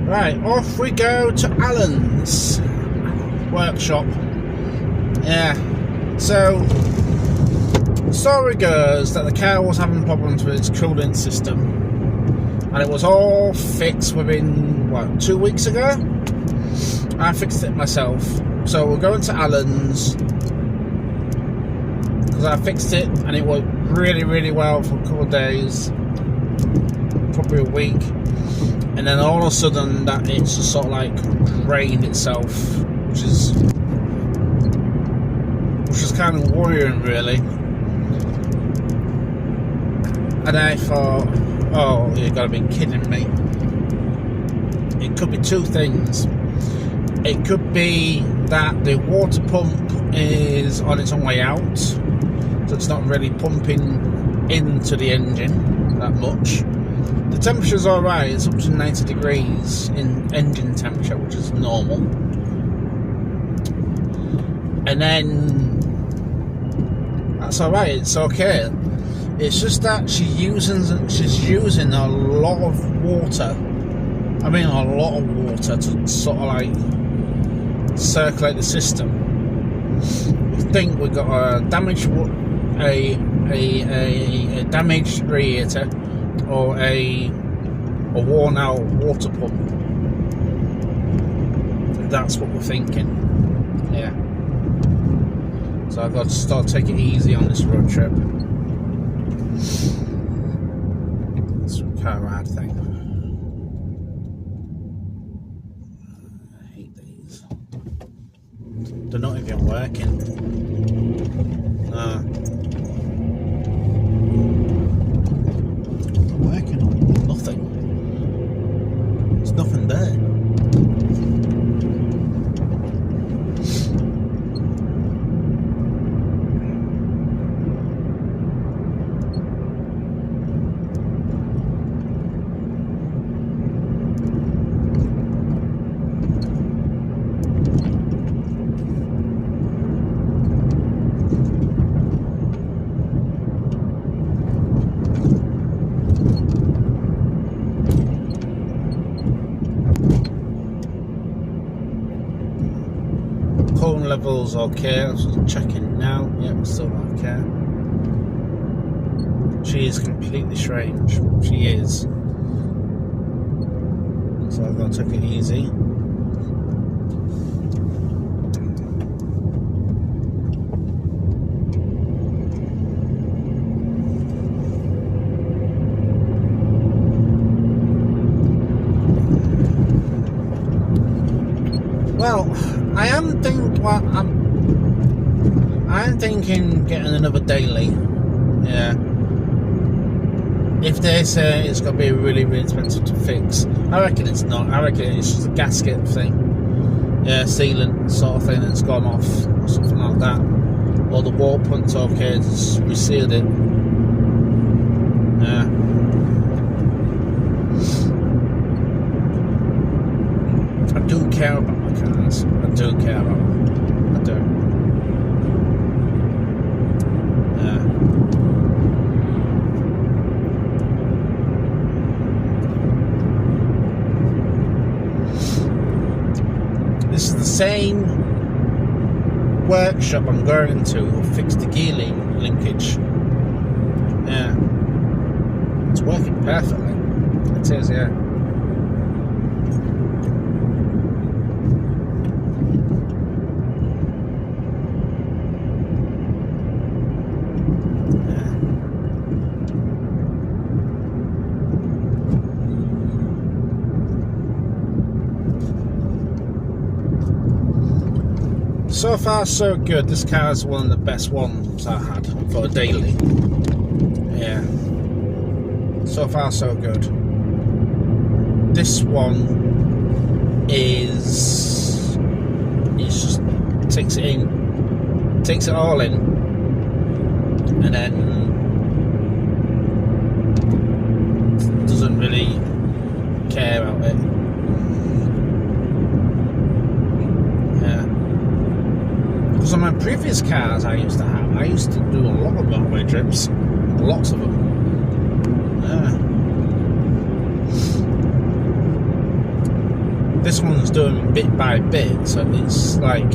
Right, off we go to Alan's workshop. Yeah, so story goes that the car was having problems with its cooling system, and it was all fixed within, what, 2 weeks ago? I fixed it myself. So we're going to Alan's because I fixed it and it worked really, really well for a couple of days, probably a week. And then all of a sudden that it's just sort of like drained itself, which is kind of worrying really. And I thought, oh, you gotta be kidding me. It could be two things. It could be that the water pump is on its own way out, so it's not really pumping into the engine that much. The temperature's alright, it's up to 90 degrees in engine temperature, which is normal. And then that's alright, it's okay. It's just that she's using a lot of water. I mean a lot of water to sort of like circulate the system. I think we've got a damaged damaged radiator or a worn out water pump. That's what we're thinking. Yeah. So I've got to start taking it easy on this road trip. It's a car ride thing. I hate these. They're not even working. No. Working on nothing. There's nothing there. Coolant levels okay. I was just checking now. Yeah, we're still okay. She is completely strange. She is. So I've got to take it easy. Well, I am thinking getting another daily. Yeah. If they say it's going to be really, really expensive to fix, I reckon it's not. I reckon it's just a gasket thing. Yeah, sealant sort of thing that's gone off or something like that. Or the wall punt's okay, just resealed it. Yeah. I do care about my cars. I do care about them. I do. Yeah. This is the same workshop I'm going to fix the gear linkage. Yeah. It's working perfectly. It is, yeah. So far so good. This car is one of the best ones I had for a daily. Yeah. So far so good. This one is, it just takes it in, takes it all in, and then doesn't really care about it. Yeah. Because on my previous cars I used to do a lot of motorway trips, lots of them. Yeah. This one's doing bit by bit, so it's like,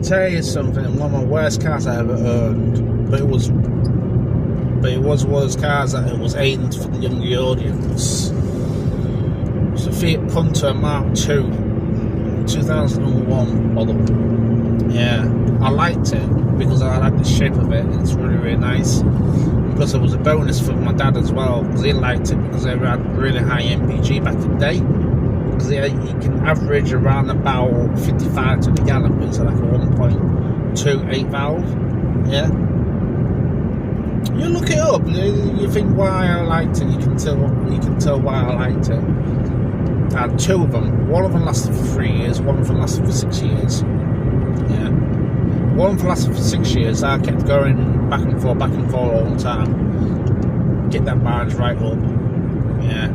tell you something, one of my worst cars I ever owned, but it was one of those cars that it was aimed for the younger audience. It's a Fiat Punto Mark II, 2001 model. Yeah, I liked it because I like the shape of it. It's really, really nice. Plus, it was a bonus for my dad as well because he liked it because they had really high MPG back in the day. Because you can average around about 55 to the gallon, but it's like a 1.28 valve. Yeah, you look it up. You think why I liked it. You can tell why I liked it. I had two of them. One of them lasted for 3 years. One of them lasted for 6 years. Yeah, one of them lasted for 6 years. I kept going back and forth all the time. Get that mileage right up. Yeah.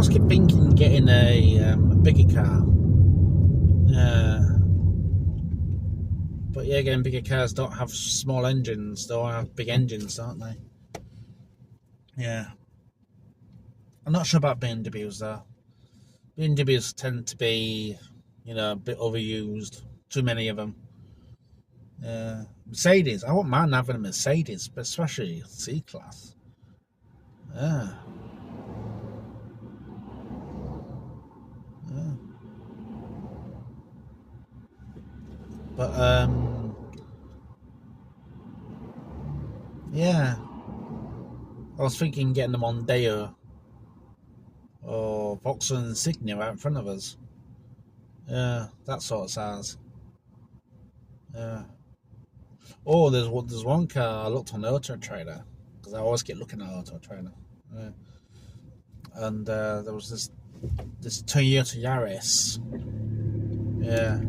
was keep thinking getting a bigger car. But yeah, again, bigger cars don't have small engines. They all have big engines, don't they? Yeah. I'm not sure about BMWs though. BMWs tend to be, a bit overused. Too many of them. Mercedes, I wouldn't mind having a Mercedes, but especially C-Class. Yeah. But yeah, I was thinking getting them on Mondeo or Vauxhall Insignia out in front of us. Yeah, that sort of size. Yeah. Oh, there's one car I looked on Auto Trader, because I always get looking at Auto Trader. Yeah. And there was this Toyota Yaris. Yeah.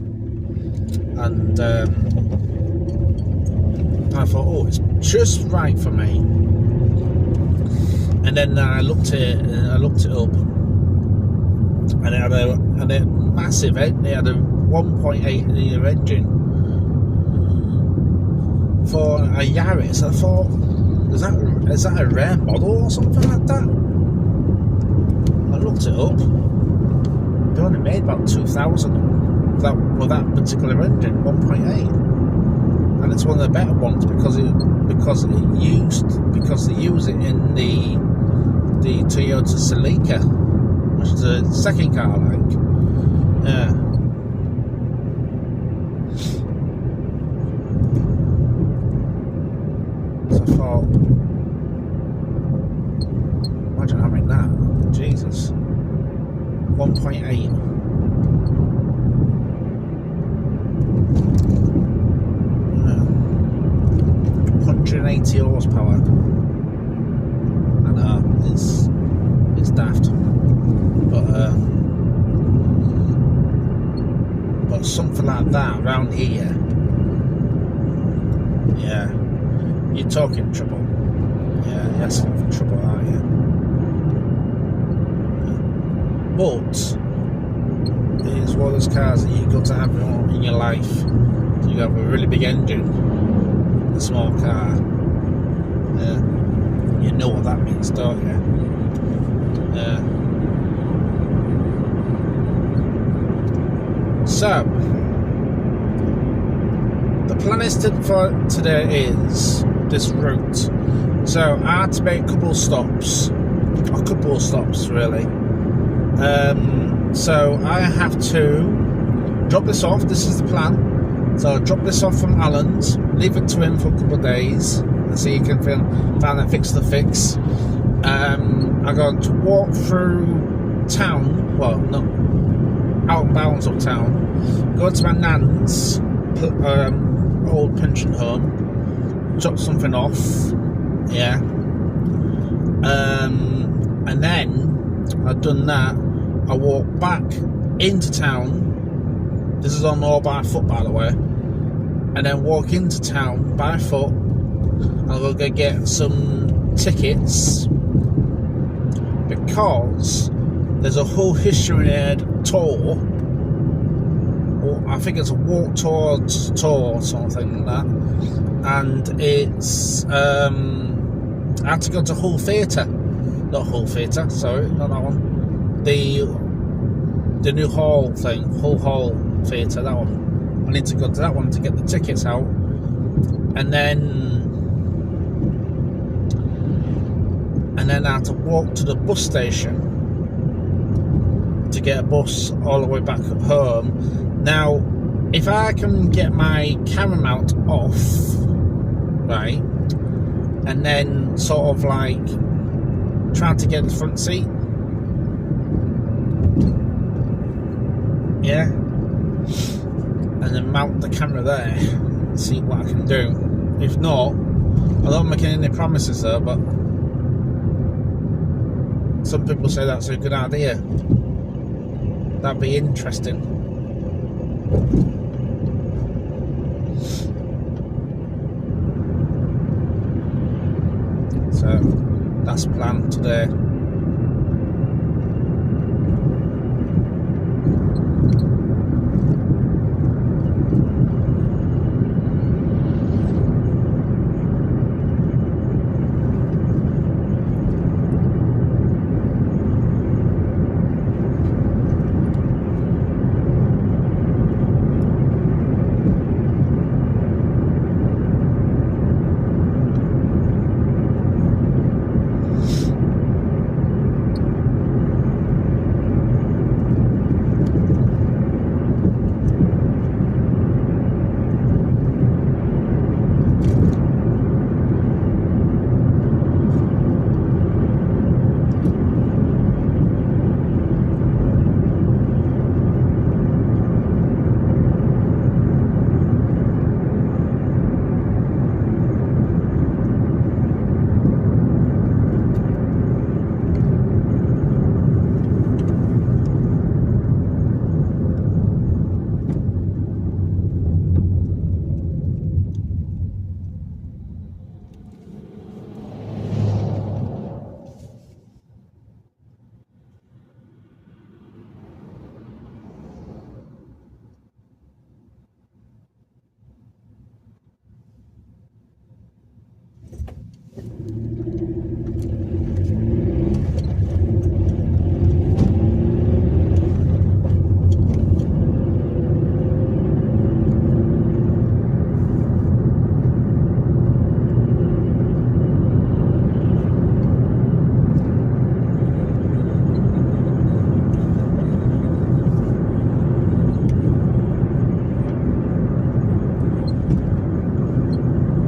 And I thought, oh, it's just right for me. And then I looked it up, and it had a massive. It had a 1.8 litre engine for a Yaris. I thought, is that a rare model or something like that? I looked it up. They only made about 2,000 with that particular engine, 1.8, and it's one of the better ones because they use it in the Toyota Celica, which is the second car I like. Yeah. So I thought, imagine having that. Jesus. 1.8. 180 horsepower. I know, it's daft. But something like that around here, yeah, you're talking trouble. Yeah, you're asking for trouble, aren't you? But it's one of those cars that you've got to have in your life. You have a really big engine, a small car. Yeah, you know what that means, don't you? Yeah. So, the plan is for today is this route. So I had to make a couple of stops really. So I have to drop this off. This is the plan. So I'll drop this off from Alan's, leave it to him for a couple of days, and see if he can find that fix. I'm going to walk through town, well, not out and bounds of town, go to my nan's old pension home, drop something off, yeah, and then I've done that, I walk back into town. This is on all by foot, by the way, and then walk into town by foot. I'll go get some tickets because there's a whole History Aid tour. I think it's a walk towards tour or something like that, and it's I had to go to Hull Theatre, not Hull Theatre, sorry, not that one. The new hall thing, Hull Theatre, that one. I need to go to that one to get the tickets out, and then I have to walk to the bus station to get a bus all the way back home. Now, if I can get my camera mount off, right, and then sort of like try to get the front seat, yeah, and then mount the camera there and see what I can do. If not, I don't make any promises though, but some people say that's a good idea. That'd be interesting. So that's the plan today.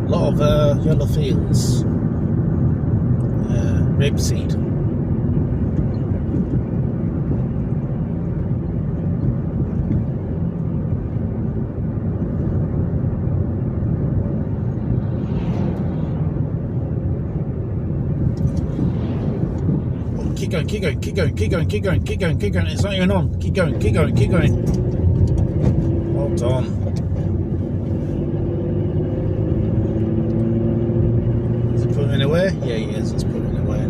lot of yellow fields, rapeseed. Keep going, keep going, keep going, keep going, keep going, keep going, keep going. It's not even on. Keep going, keep going, keep going. Well done. Is it putting it away? Yeah, he is. It's putting it away.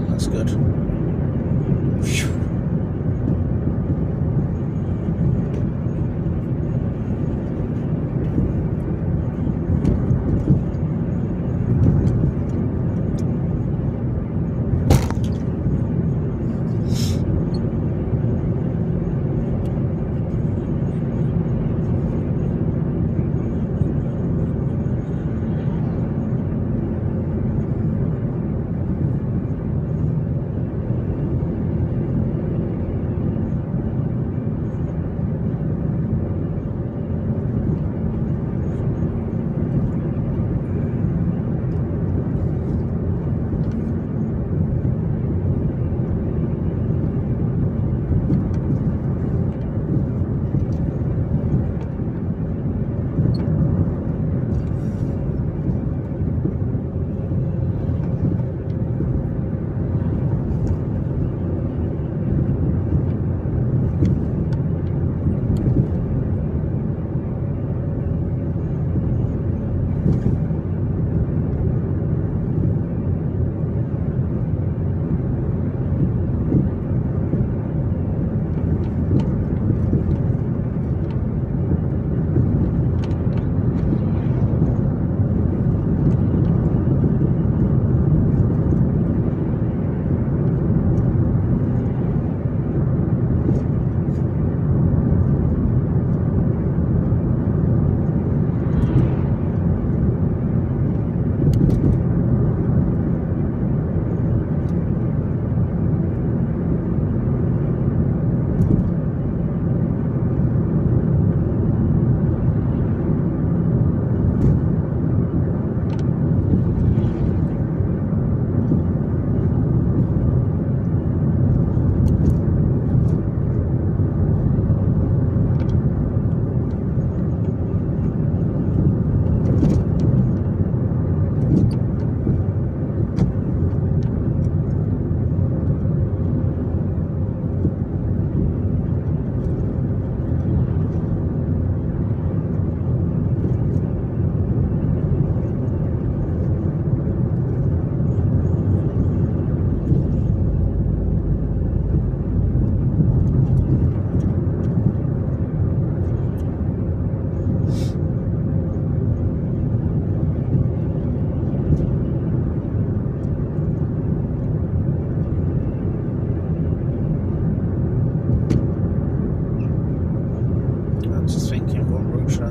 That's good. Phew.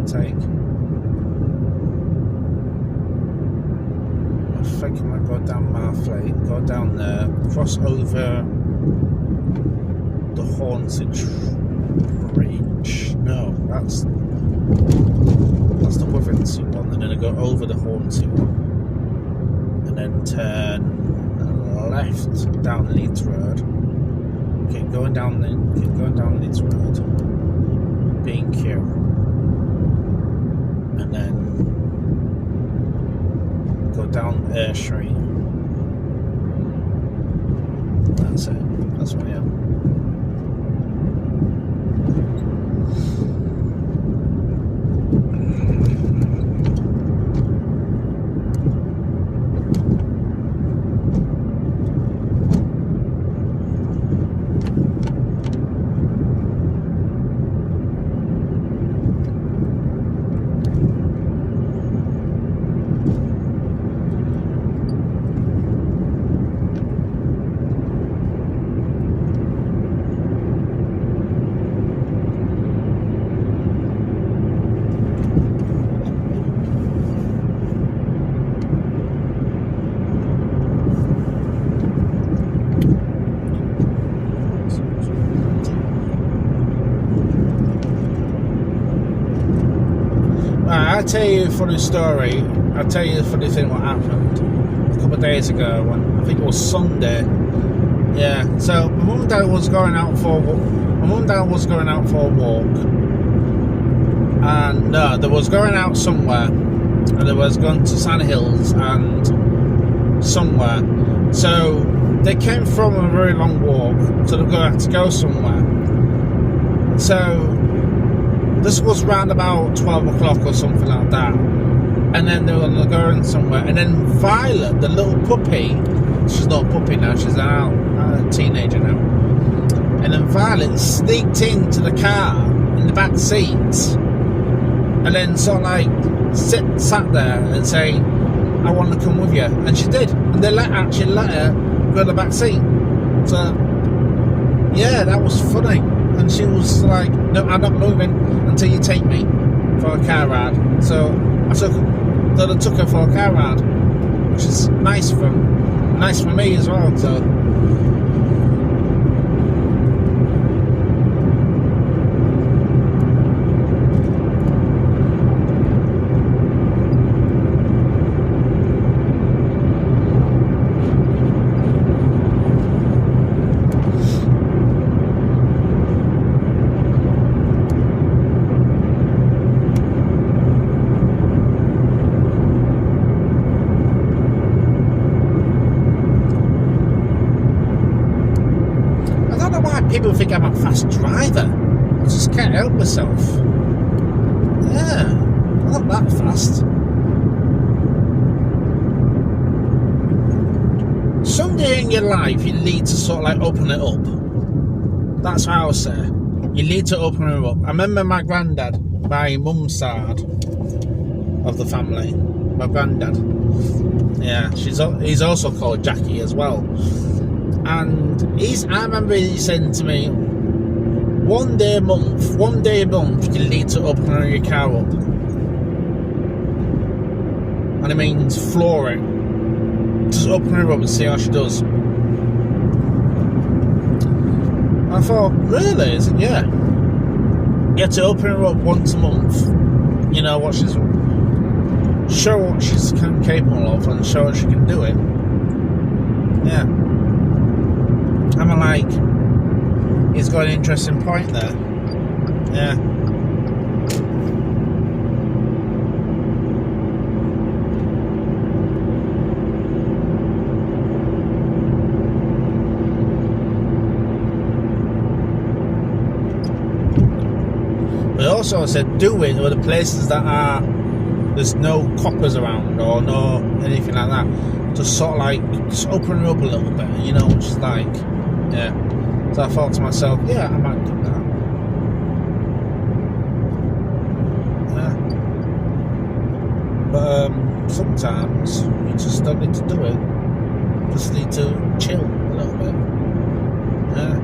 Take. I think I might go down Marfleet, go down there, cross over the Haunted Bridge. No, that's the Withernsea one, and then I go over the Haunted one, and then turn left down Leeds Road. Keep going down Leeds Road. B&Q. And then go down Air Street. That's it. That's where I am. tell you a funny story. I'll tell you a funny thing what happened a couple of days ago when I think it was Sunday. Yeah, so my mum and dad was going out for a walk, and no, they was going out somewhere, and they was going to Sand Hills and somewhere. So they came from a very long walk, so they're going to have to go somewhere. So this was round about 12 o'clock or something like that. And then they were going somewhere. And then Violet, the little puppy, she's not a puppy now, she's a teenager now. And then Violet sneaked into the car in the back seat. And then sort of like sat there and saying, I want to come with you. And she did. And they actually let her go in the back seat. So, yeah, that was funny. And she was like, no, I'm not moving until you take me for a car ride. So I took her for a car ride, which is nice for me as well. So people think I'm a fast driver. I just can't help myself. Yeah, I'm not that fast. Someday in your life you need to sort of like open it up. That's what I would say. You need to open it up. I remember my granddad, my mum's side of the family. My granddad. Yeah, he's also called Jackie as well. And I remember he saying to me, one day a month you need to open your car up. And it means flooring. Just open her up and see how she does. I thought, really? He said, yeah. You have to open her up once a month. You know, show what she's capable of and show her she can do it. Yeah. I'm like, he's got an interesting point there. Yeah. But also said do it with the places that there's no coppers around or no anything like that. Just sort of like, just open her up a little bit, you know, which is like, yeah. So I thought to myself, yeah, I might do that. Yeah. But sometimes you just don't need to do it. You just need to chill a little bit. Yeah.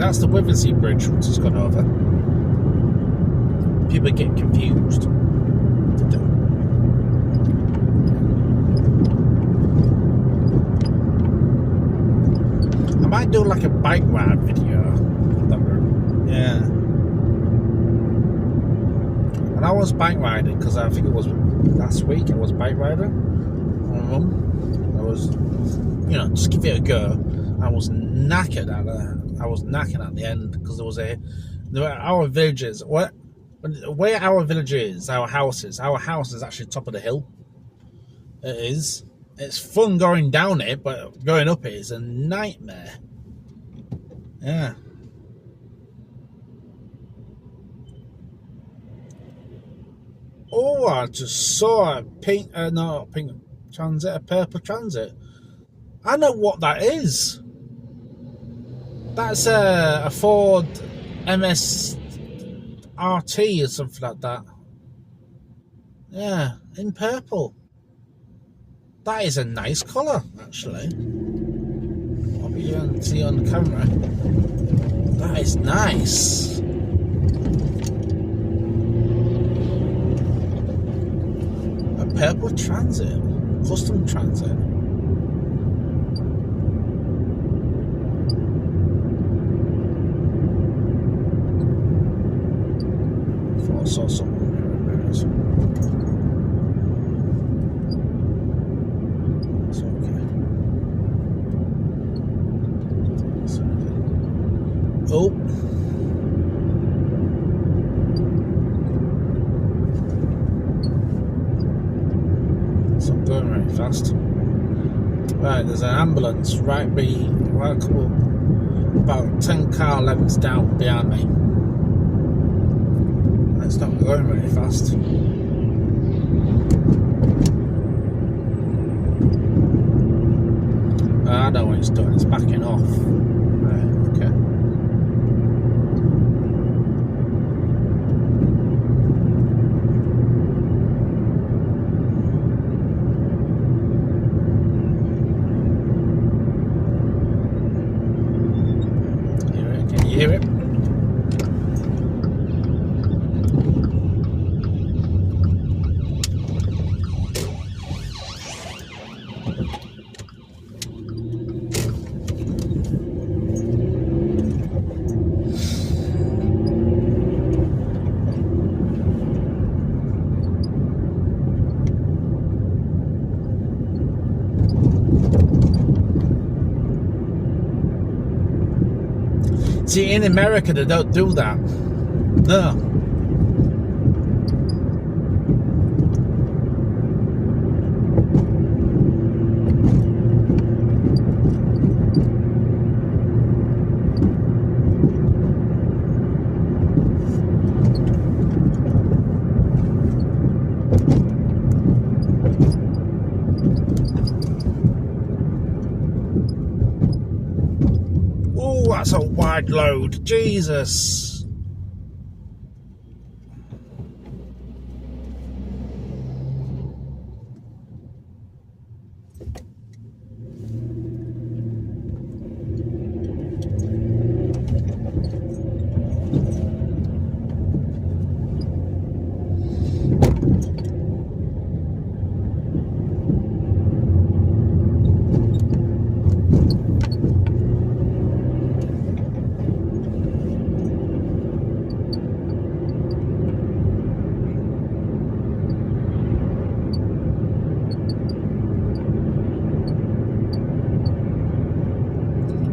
That's the Withernsea Bridge, which has gone over. People get confused. I might do like a bike ride video. Yeah. And I was bike riding because I think it was last week. I was bike riding. I was, just give it a go. I was knackered at the end because there were our villages. Where our village is, our house is actually top of the hill. It is. It's fun going down it, but going up it is a nightmare. Yeah. Oh, I just saw a purple transit. I know what that is. That's a Ford MS RT or something like that. Yeah, in purple. That is a nice colour, actually. I'll be able to see on the camera. That is nice. A purple transit, custom transit. I thought I saw something there. It's okay. Oh. It's not going very fast. Right, there's an ambulance right about 10 car lengths down behind me. It's not going very fast. I know what it's doing, it's backing off. Right, okay. Can you hear it? See, in America, they don't do that. No. Oh, that's a wide load. Jesus.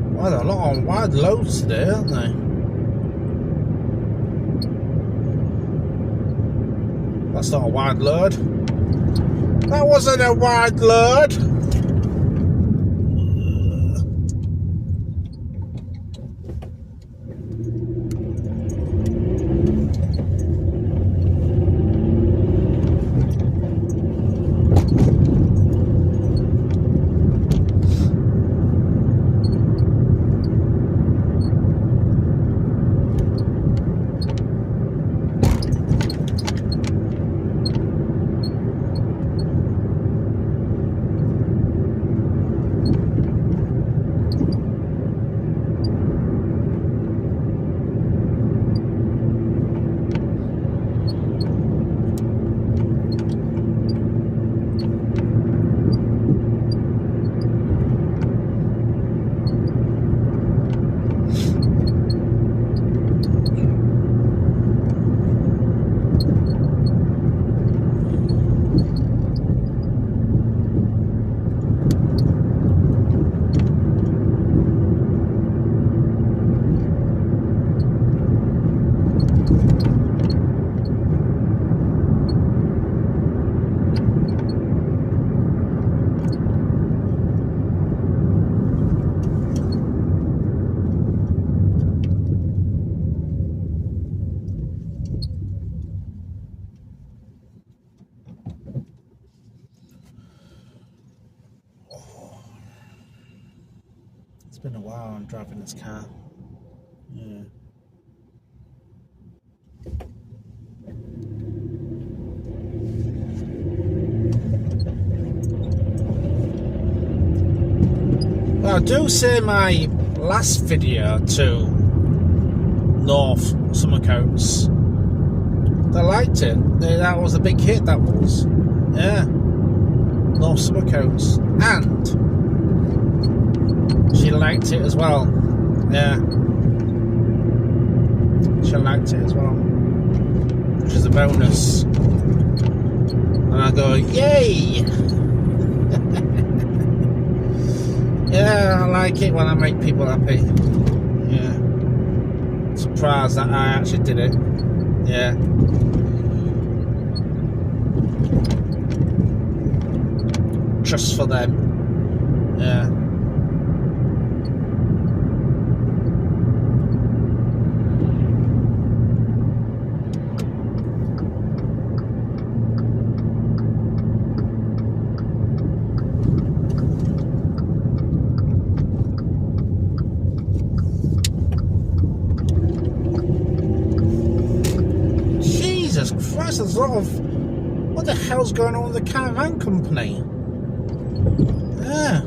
Well, there are a lot of wide loads today, aren't they? That's not a wide load. That wasn't a wide load. been a while I'm driving this car. Yeah. Well, I do say my last video to North Summercoats, they liked it. That was a big hit, that was. Yeah. North Summercoats. And she liked it as well. Yeah. She liked it as well. Which is a bonus. And I go, yay! Yeah, I like it when I make people happy. Yeah. Surprised that I actually did it. Yeah. Just for them. Yeah. Jesus Christ, there's a lot of... What the hell's going on with the caravan company? Yeah.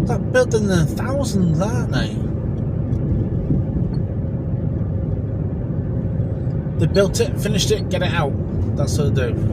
They're building in thousands, aren't they? They built it, finished it, get it out. That's what they do.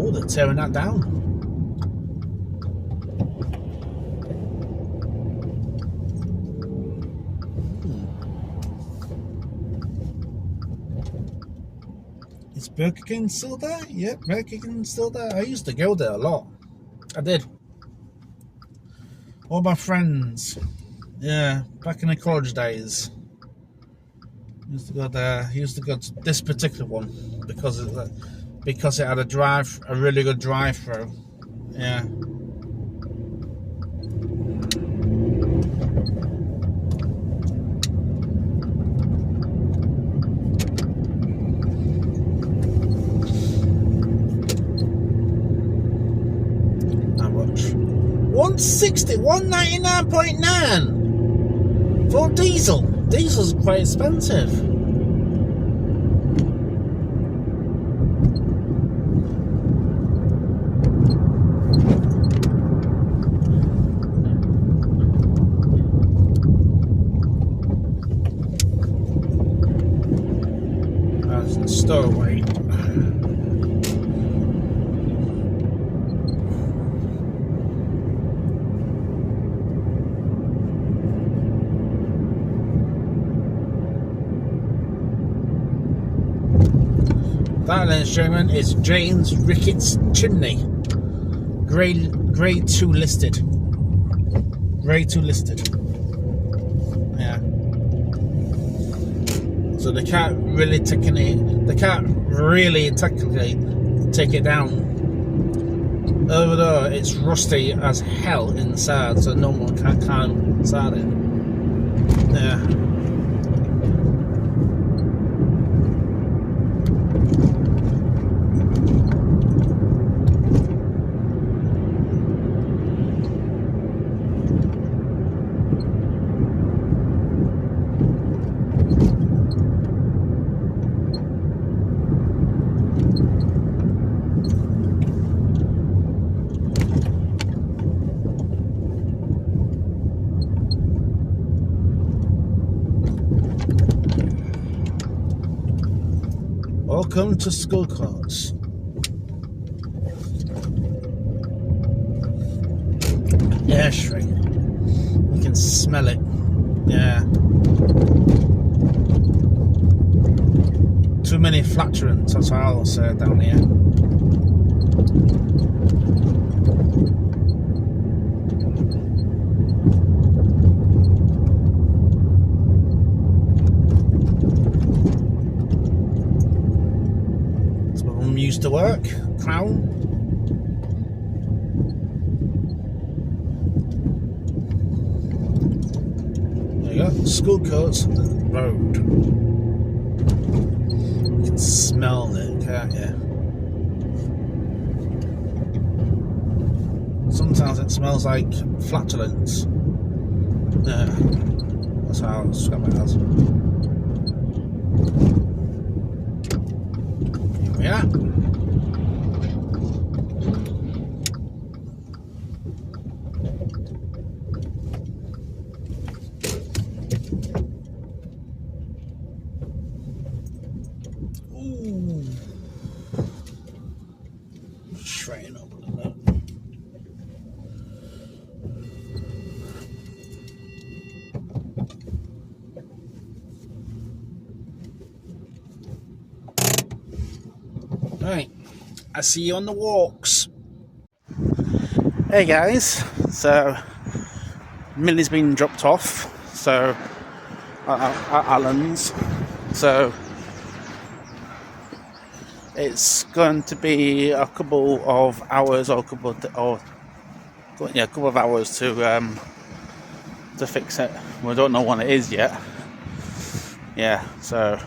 Oh, they're tearing that down. Is Burger King still there? Yep, Burger King's still there. I used to go there a lot. I did. All my friends. Yeah, back in the college days. Used to go there. Used to go to this particular one because it had a really good drive-through. Yeah. How much? 160, 199.9 for diesel. Diesel's quite expensive. Stowaway. That instrument is Jane's Ricketts Chimney. Grade 2 listed. Grade 2 listed. Yeah. So they can't really technically take it down. Although it's rusty as hell inside, so no one can climb inside it. Yeah. Welcome to school courts. Yeah, shrink. You can smell it. Yeah. Too many flatulence, that's what I'll say down here. That's where Mum used to work, Crown. There you go, school courts road. You can smell it, can't you? Sometimes it smells like flatulence. Yeah, that's how I'll describe it as. Here we are. Ooh. Straighten up a little bit. Right, I see you on the walks. Hey guys, so Millie's been dropped off, so at Alan's, so it's going to be a couple of hours or a couple of hours to fix it. We don't know what it is yet. Yeah, so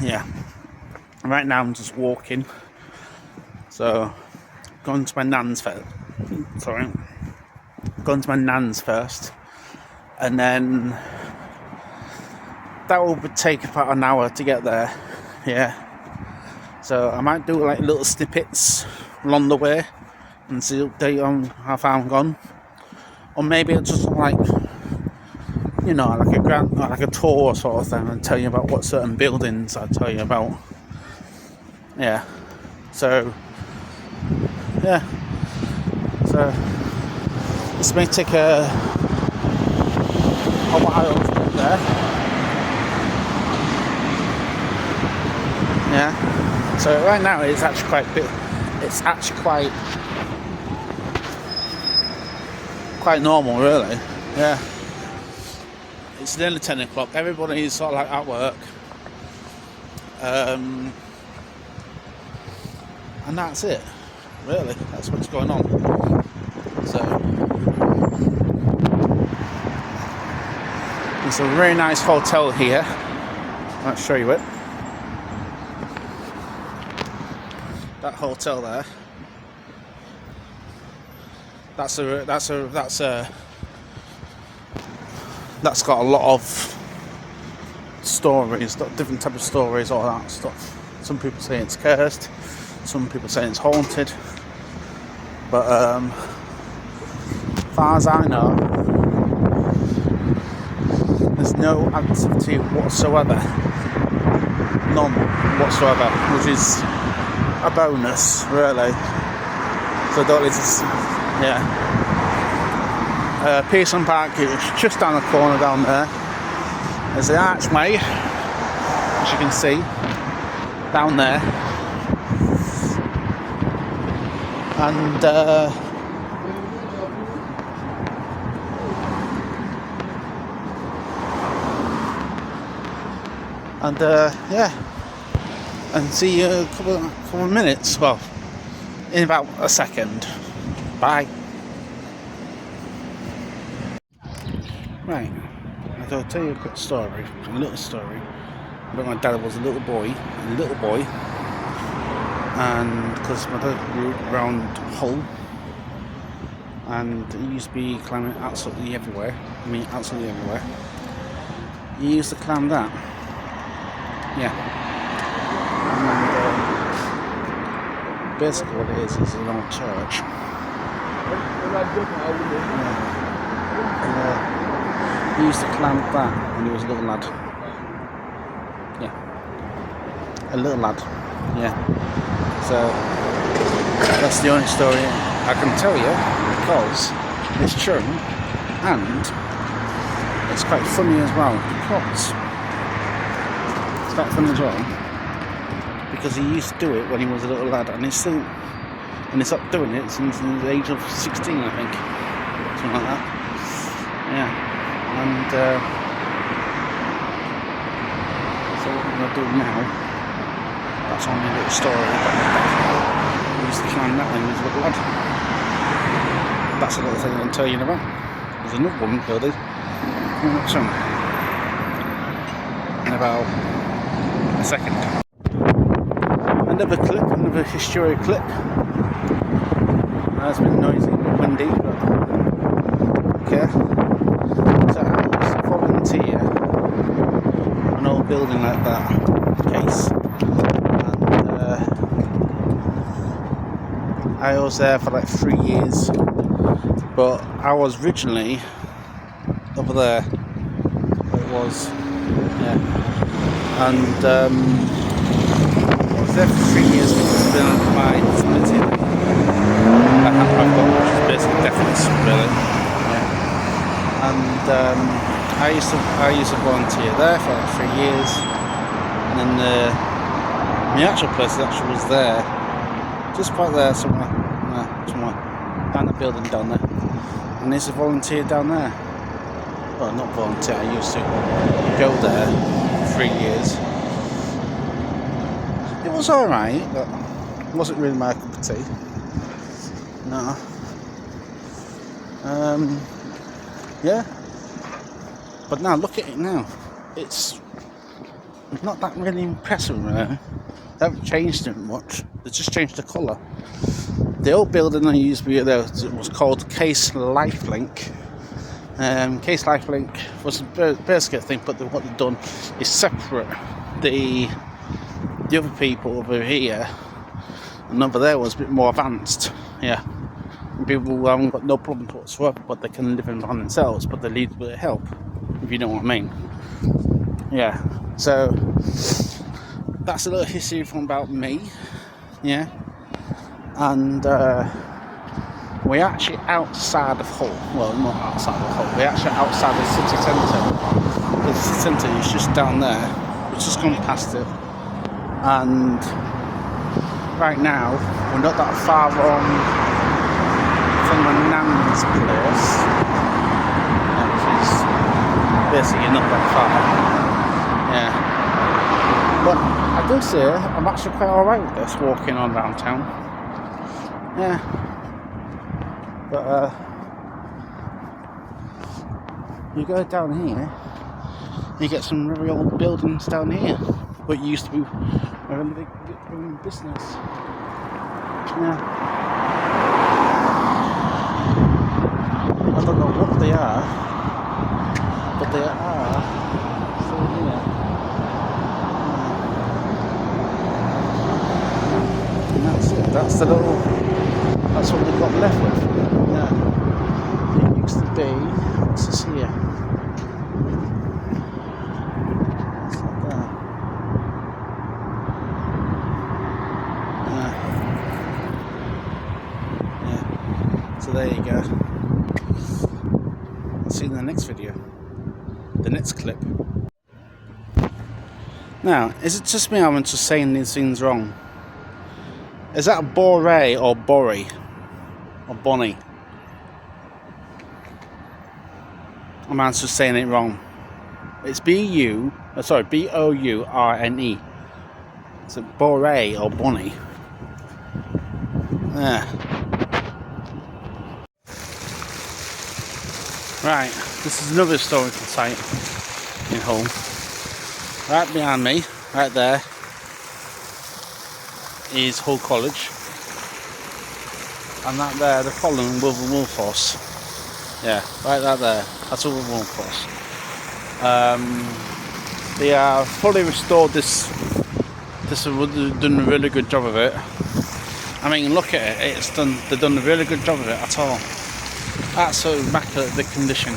yeah. Right now I'm just walking. So going to my nan's first. Going to my nan's first, and then that will take about an hour to get there. Yeah. So I might do like little snippets along the way and see update on how far I'm gone, or maybe it's just like, you know, like a tour sort of thing, and tell you about what certain buildings I tell you about. Yeah. So yeah. So this may take a while to get there. Yeah. So right now it's actually quite normal, really. Yeah. It's nearly 10 o'clock. Everybody's sort of like at work. And that's it. Really. That's what's going on. So there's a very nice hotel here. I'll show you it. That hotel there. That's got a lot of stories, different type of stories, all that stuff. Some people say it's cursed, some people say it's haunted, but as far as I know, there's no activity whatsoever, none whatsoever, which is a bonus, really. So don't just, yeah. Pearson Park is just down the corner down there. There's the archway, as you can see, down there. And yeah. And see you in a couple of minutes. Well, in about a second. Bye. Right, I'll tell you a quick story, a little story about my dad. Was a little boy, and because my dad grew up around Hull, and he used to be climbing absolutely everywhere. Absolutely everywhere. He used to climb that. Yeah. And basically what it is an old church. He used to climb that when he was a little lad. Yeah. a little lad. Yeah. So that's the only story I can tell you, because it's true, and it's quite funny as well, because it's quite funny as well, because he used to do it when he was a little lad, and he stopped doing it since the age of 16, I think, something like that. Yeah, and so what we're going to do now, that's only a little story about my dad. He used to climb that when he was a little lad. That's a little thing I can tell you about. There's another woman killed it coming up soon, in about a second. Another clip, another historic clip. It's been noisy, a bit windy, but okay. So I used to volunteer an old building like that, case, and I was there for like 3 years, but I was originally over there, where it was, yeah, and I was there for 3 years because of my disability. I've got, which is basically deafness, really. Yeah. And I used to volunteer there for like 3 years, and then the actual place actually was there, just quite there somewhere, down the building down there. And I used to volunteer down there. Well, not volunteer. I used to go there for 3 years. It was all right, but it wasn't really my cup of tea. No. Yeah. But now look at it now. It's not that really impressive, really. They haven't changed it much. They just changed the colour. The old building I used to be there was called Case Lifelink. Case Lifelink was a basically a thing, but what they've done is separate the other people over here, and over there was a bit more advanced. Yeah. People who haven't got no problem whatsoever, but they can live in by themselves, but they need a bit of help, if you know what I mean. Yeah, so that's a little history from about me. Yeah, and we're actually outside of Hull. Well, not outside of Hull, we're actually outside the city centre. The city centre is just down there. We've just gone past it, and right now we're not that far from my nan's place, which is basically not that far. Yeah, but I do say I'm actually quite alright with this, walking on around town. Yeah, but you go down here, you get some really old buildings down here, what used to be a really big business. Yeah. I don't know what they are, but they are still here. And that's it. That's what they've got left with. Yeah. It used to be, what's this here? What's that there? Yeah. So there you go. See you in the next video, the next clip. Now, is it just me or I'm just saying these things wrong? Is that Bore or Borry? Or Bonnie? Am I just saying it wrong? It's B-O-U-R-N-E. Is it Bore or Bonnie? Yeah. Right, this is another historical site in Hull. Right behind me, right there, is Hull College. And that there, the following Withernsea I. Yeah, right that there, that's Withernsea I. They have fully restored this. This have done a really good job of it. I mean, look at it, they've done a really good job of it at all. Absolutely immaculate, the condition.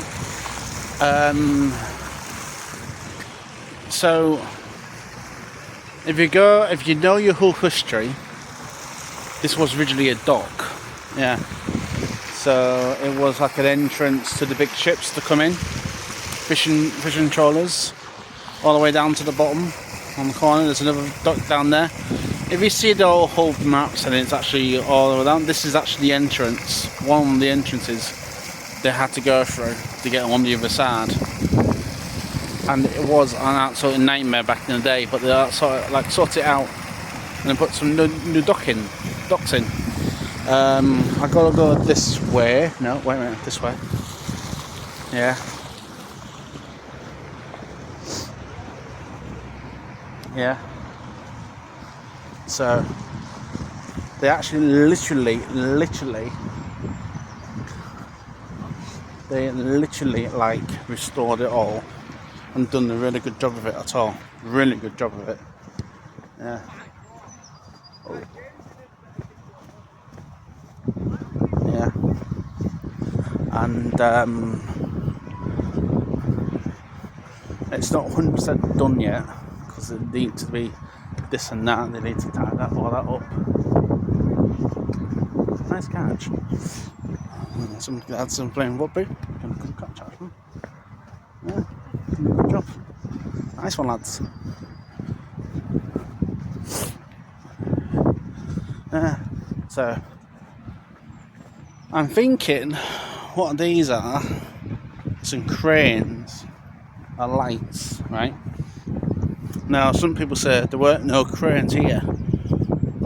So if you know your Hull history, this was originally a dock. Yeah. So it was like an entrance to the big ships to come in, fishing trawlers, all the way down to the bottom on the corner. There's another dock down there. If you see the old Hull maps, and it's actually all the way down, this is actually the entrance, one of the entrances they had to go through to get on the other side. And it was an absolute nightmare back in the day, but they sort it out and then put some new docks in. I gotta go this way. No, wait a minute, this way. Yeah. Yeah. So they actually literally like restored it all and done a really good job of it at all. Really good job of it. Yeah. Oh. Yeah. And it's not 100% done yet because it needs to be this and that, and they need to tie all that up. Nice catch. Somebody had some playing rugby. Good catch, actually. Yeah, good job. Nice one, lads. So I'm thinking what these are, some cranes or lights, right? Now some people say there weren't no cranes here,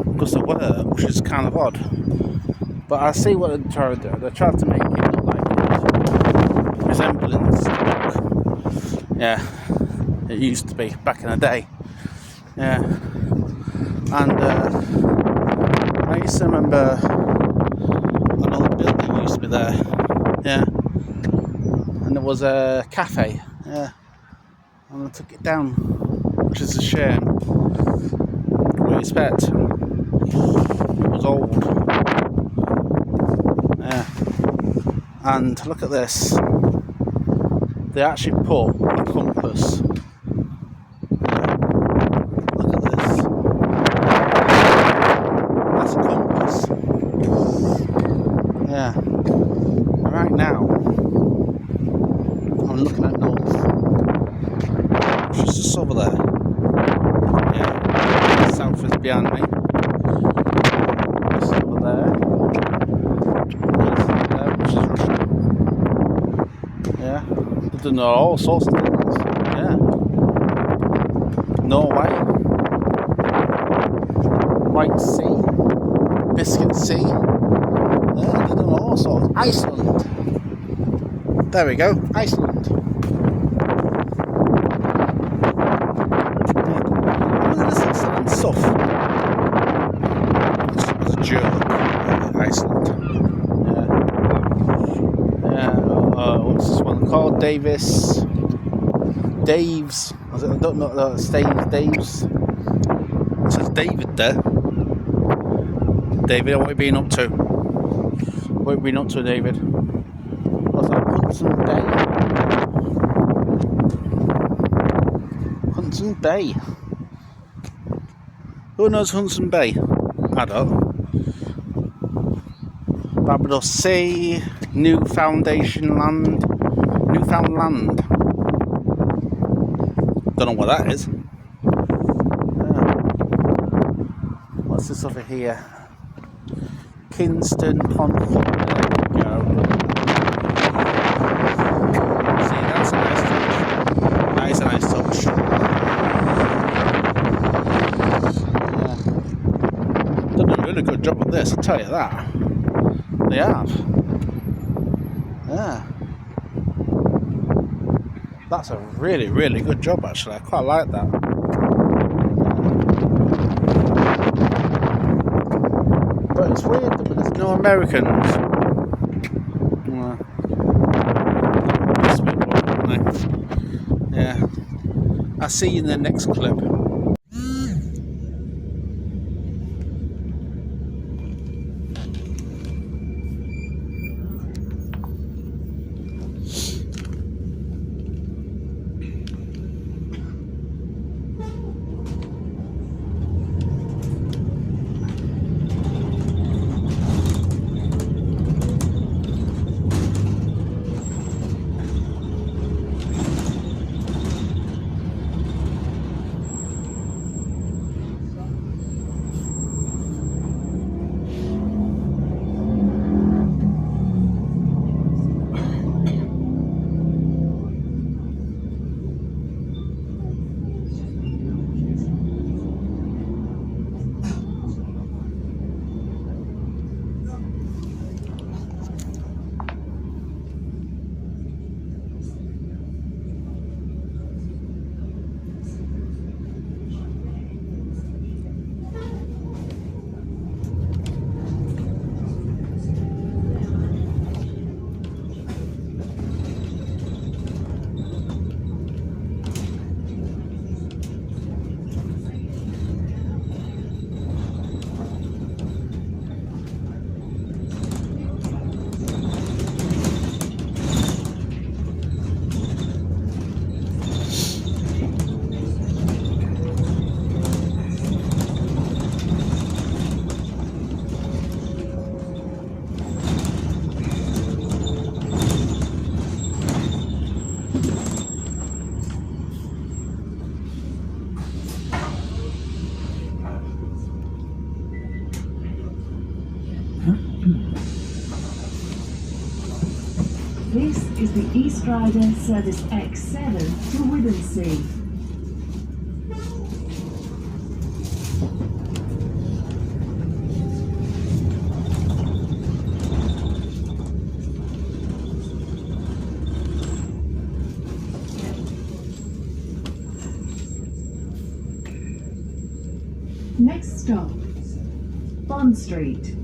because there were, which is kind of odd. But I see what they're trying to do. They're trying to make it look like a resemblance to dock. Yeah, it used to be back in the day. Yeah, and I used to remember an old building used to be there. Yeah, and there was a cafe. Yeah, and I took it down, which is a shame. What do you expect? It was old. Yeah, and look at this. They actually put a compass. Look at this. That's a compass. Yeah. Right now, I'm looking at north. It's just over there. Yeah. South is behind me. It's over there. Which is Russia. Yeah. They've done all sorts of things. Yeah. Norway. White Sea. Biscuit Sea. Yeah, they've done all sorts. Iceland. There we go. Iceland. And stuff. It's a joke. Iceland. Yeah. What's this one called? Dave's. I don't know. Dave's. It says David there. David, what have you been up to? What have you been up to, David? What's that? Hudson Bay. Who knows Hudson Bay? I don't. Barbados Sea, Newfoundland. Don't know what that is. What's this over here? Kingston Pond. There we go. See, that's a nice touch. That is a nice touch. Yeah. Done a really good job of this, I'll tell you that. They have. Yeah. That's a really, really good job, actually. I quite like that. But it's weird that there's no Americans. Yeah. I'll see you in the next clip. This is the East Rider Service X7 to Withernsea. Next stop, Bond Street.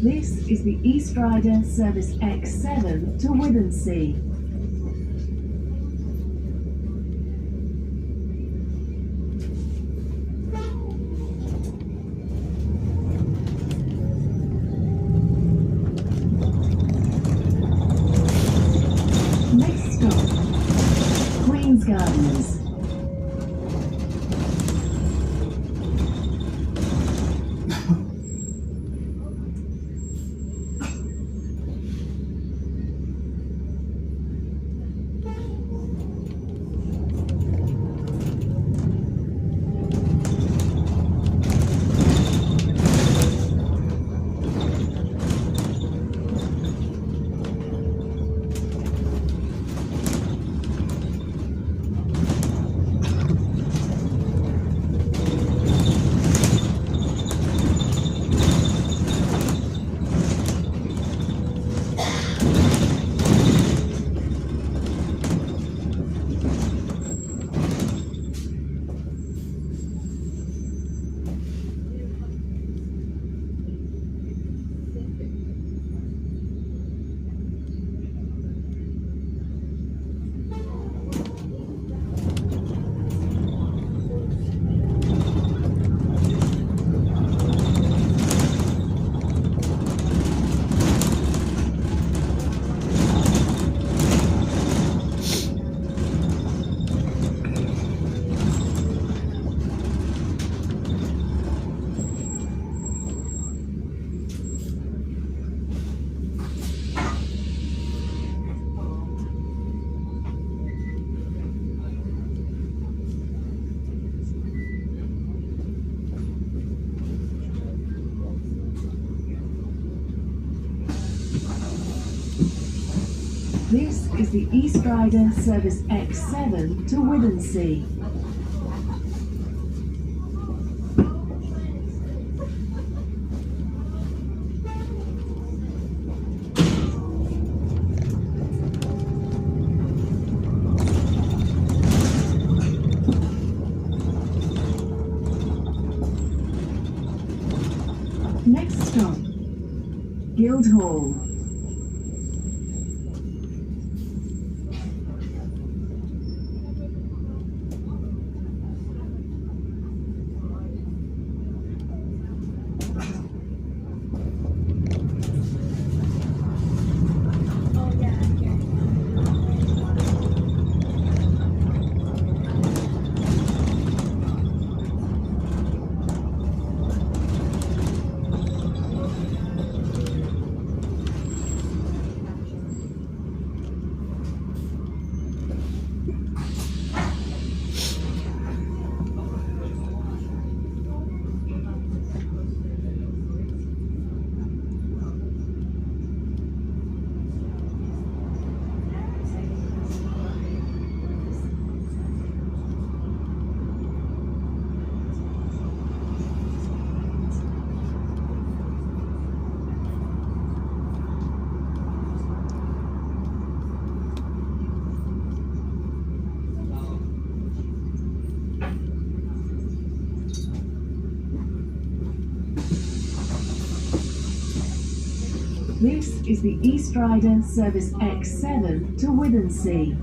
This is the East Rider Service X7 to Withernsea. Next stop, Queen's Gardens. This is the East Rider Service X7 to Withernsea. Next stop, Guildhall. This is the East Rider Service X7 to Withernsea.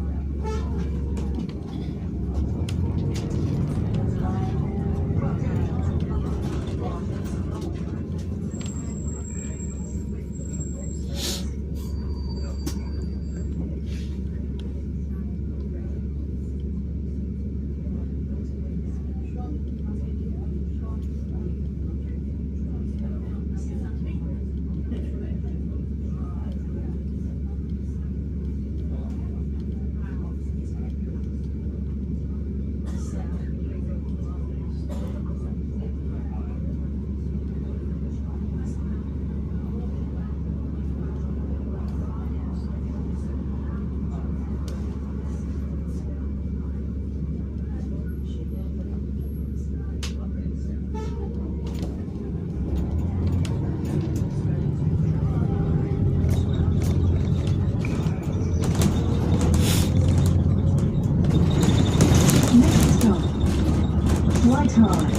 White Hart.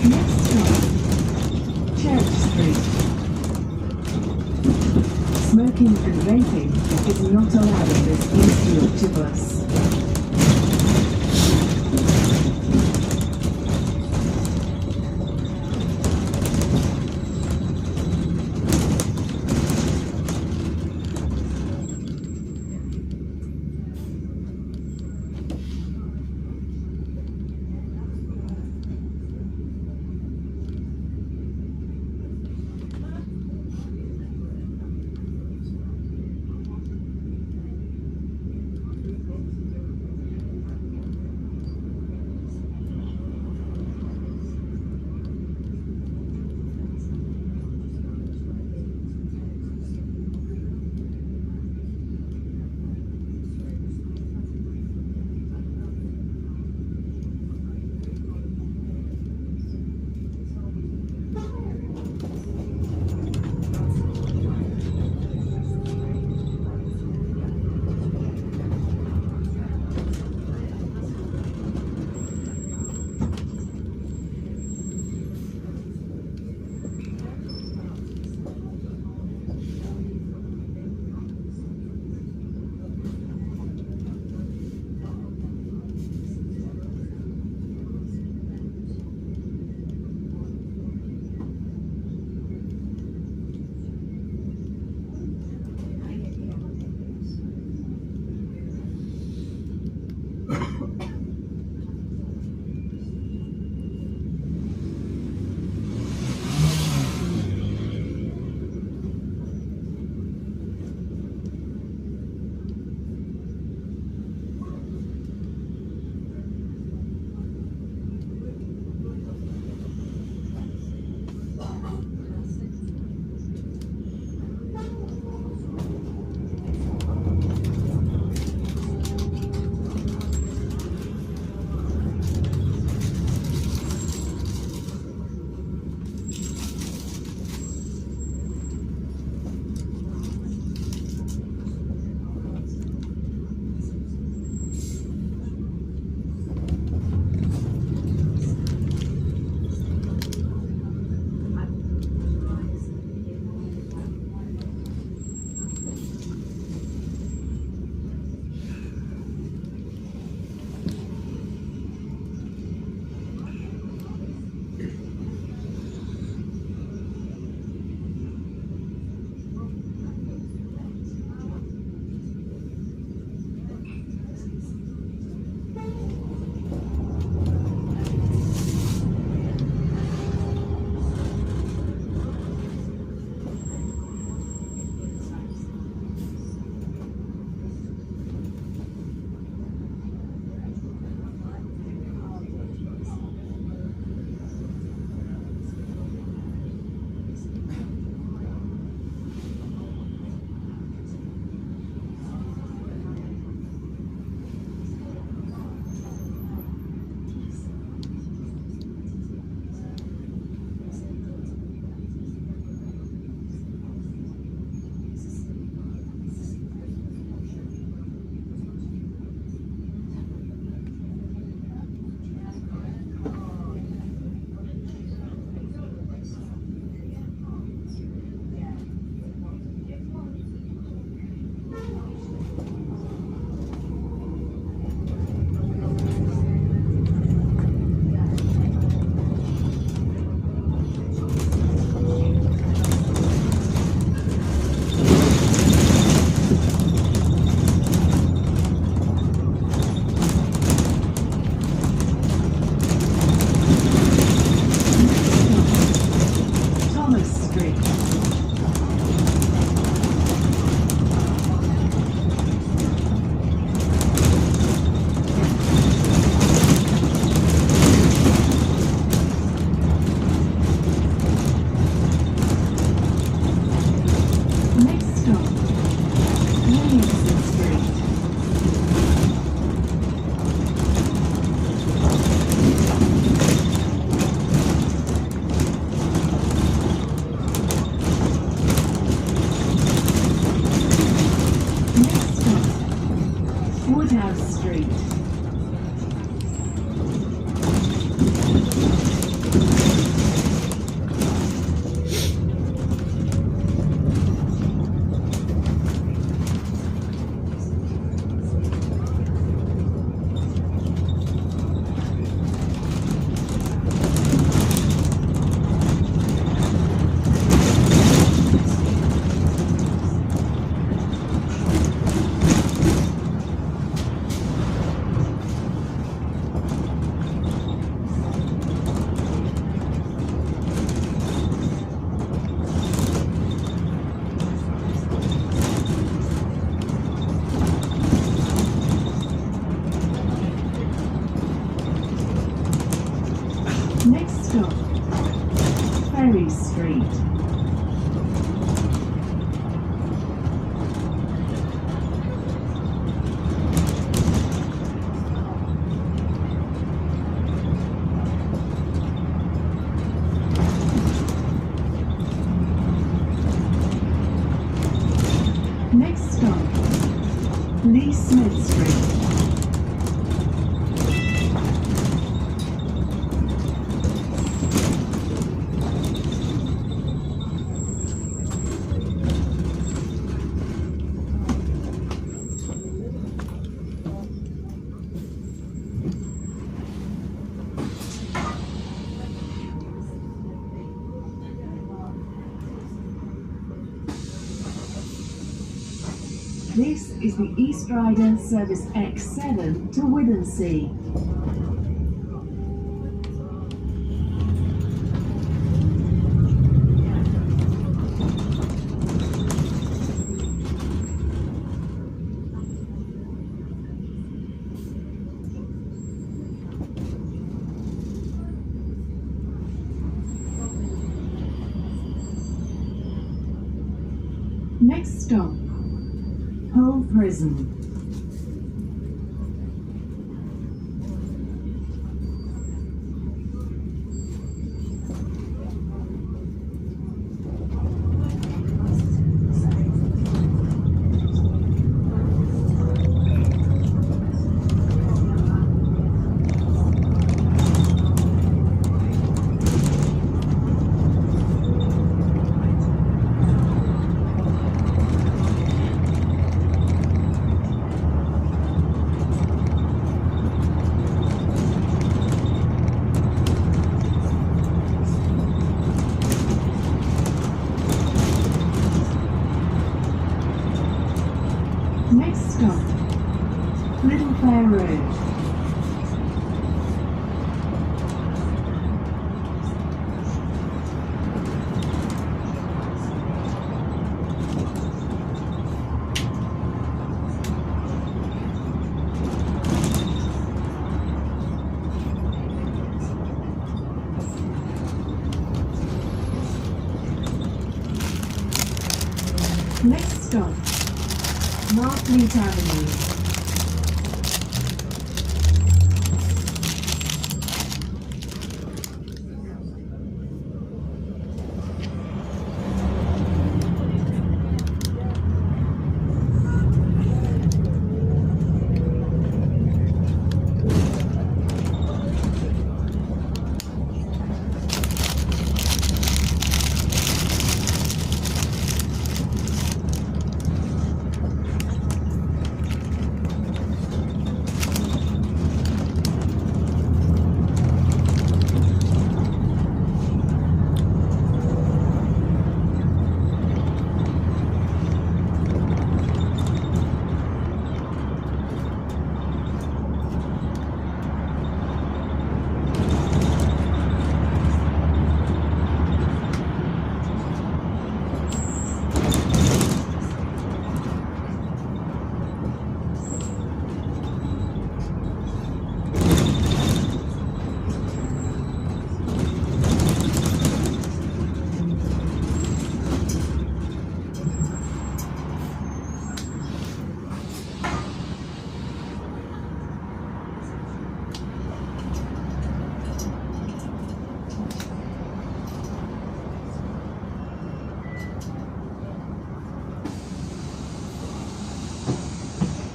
Next stop, Church Street. Smoking and vaping is not allowed in this East Yorkshire bus. stop, Ferry Street. Next stop, Lee Smith Street. This is the East Rider Service X7 to Withernsea. Next stop, Hull Prison. Next stop, Little Fair Road. Next stop, Marfleet Avenue.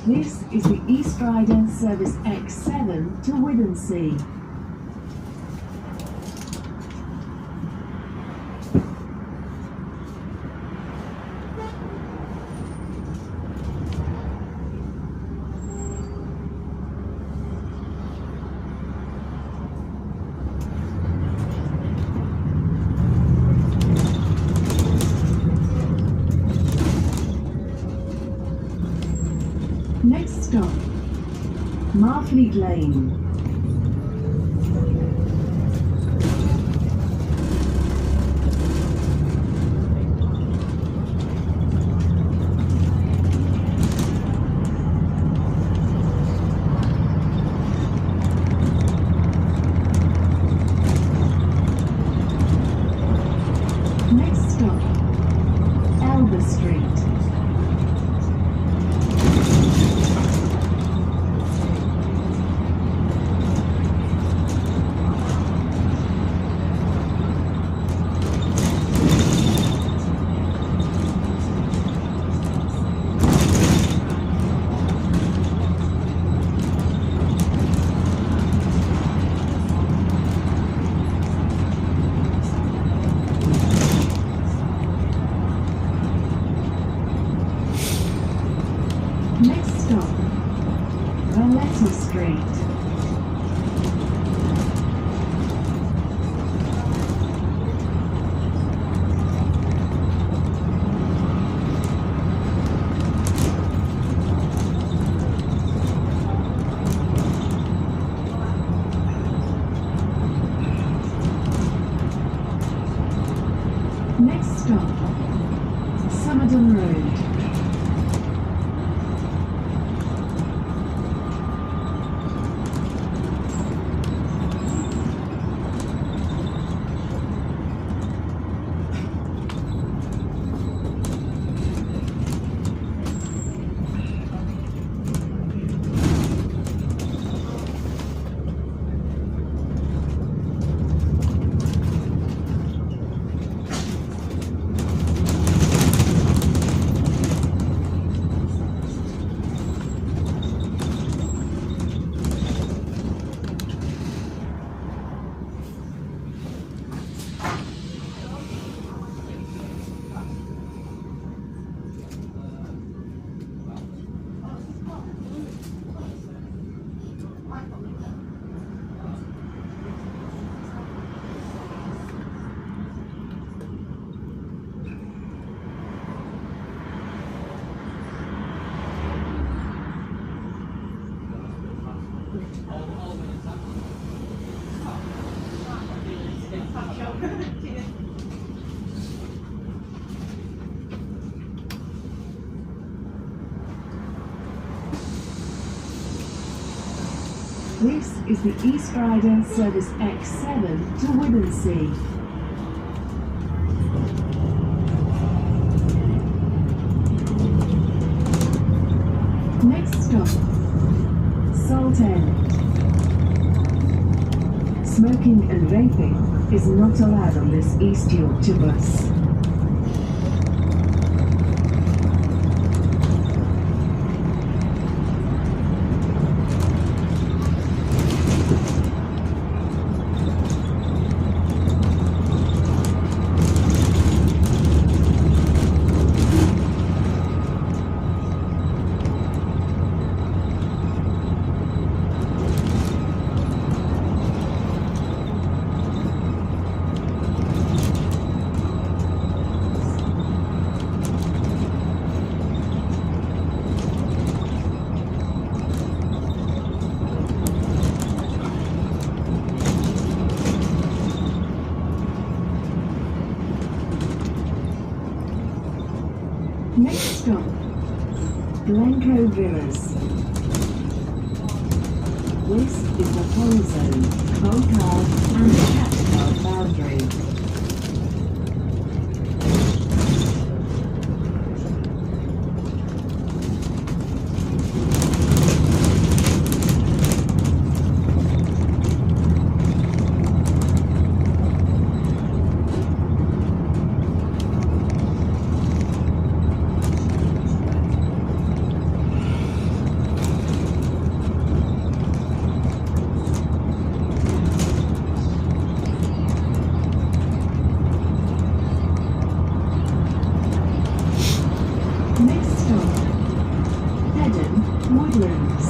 This is the East Rider Service X7 to Withernsea. Next stop, Marfleet Lane. Next stop, Somerton Road. This is the East Rider Service X7 to Withernsea. Next stop, Salt End. Smoking and vaping is not allowed on this East Yorkshire bus. Next stop, Glencoe Villas. This is the toll zone, coal car and catch car boundary. Woodlands.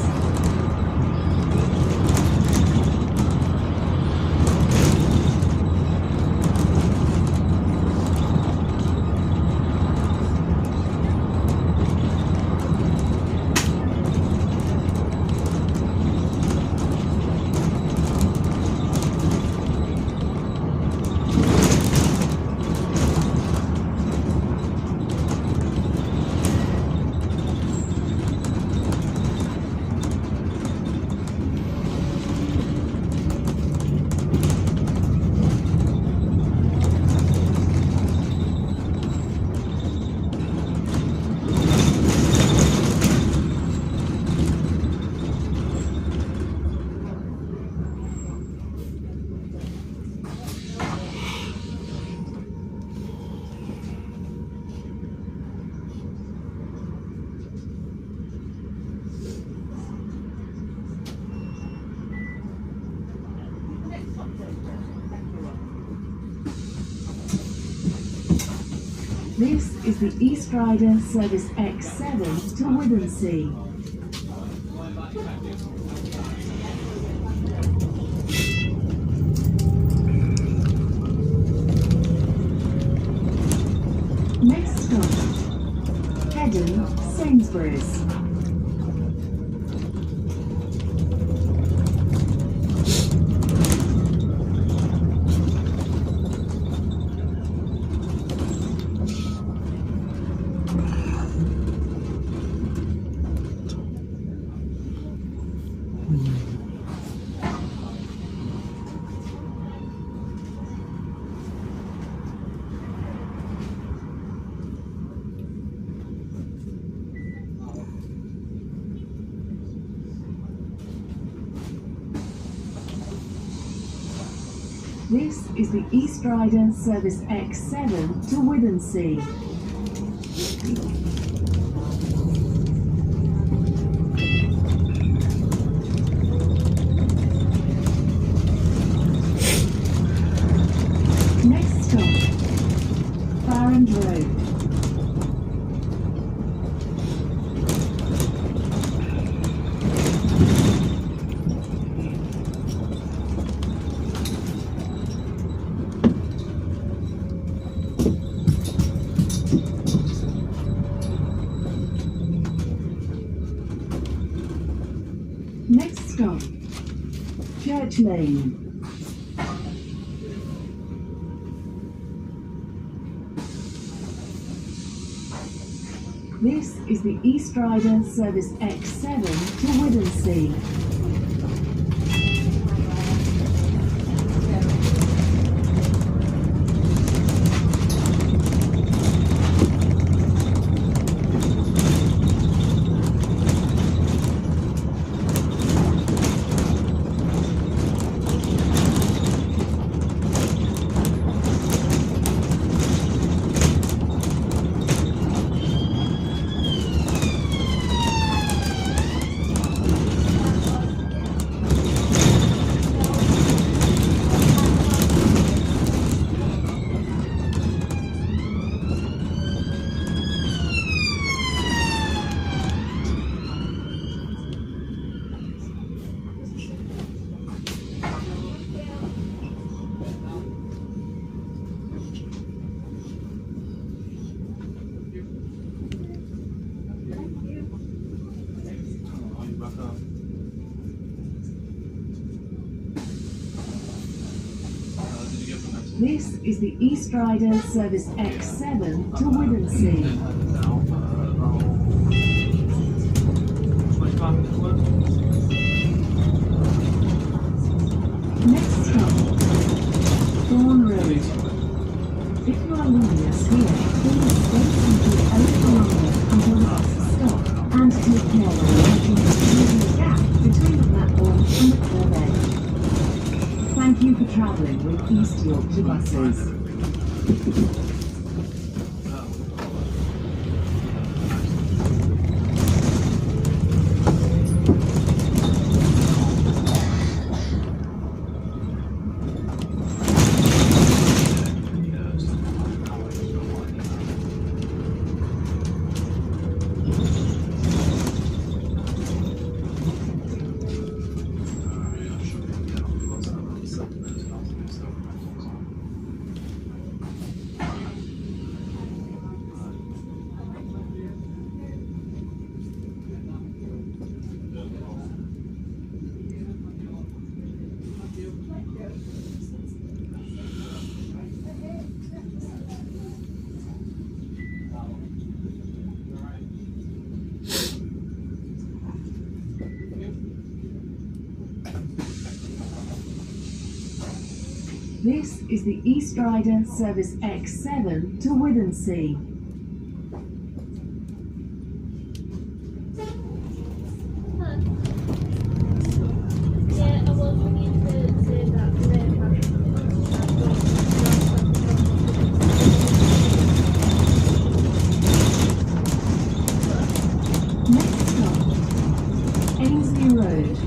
This is the East Rider Service X7 to Withernsea. Next stop, Hedden, Sainsbury's. This is the East Rider Service X7 to Withernsea. Next stop, Farrand Road. Next stop, Church Lane. This is the East Rider Service X7 to Withernsea. This is the East Rider Service X7 to Withernsea. Next stop, Thorn Road. If you are leaving us here, please stay seated a little longer until the bus stop and take care of the gap between the platform and the curb edge. Thank you for travelling with East Yorkshire buses. This is the East Rider Service X7 to Withernsea. Next stop, Ainsley Road.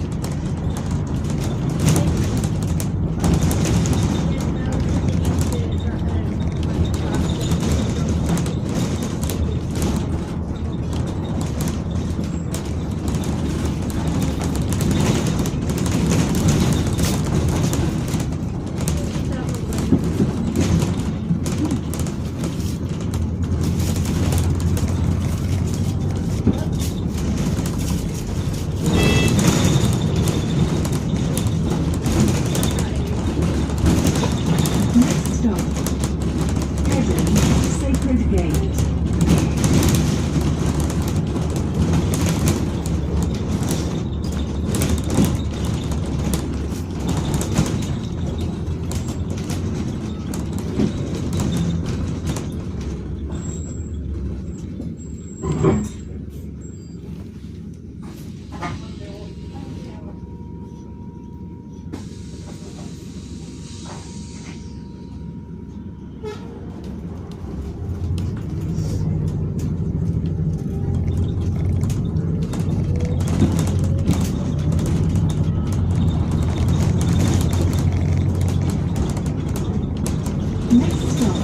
Next stop,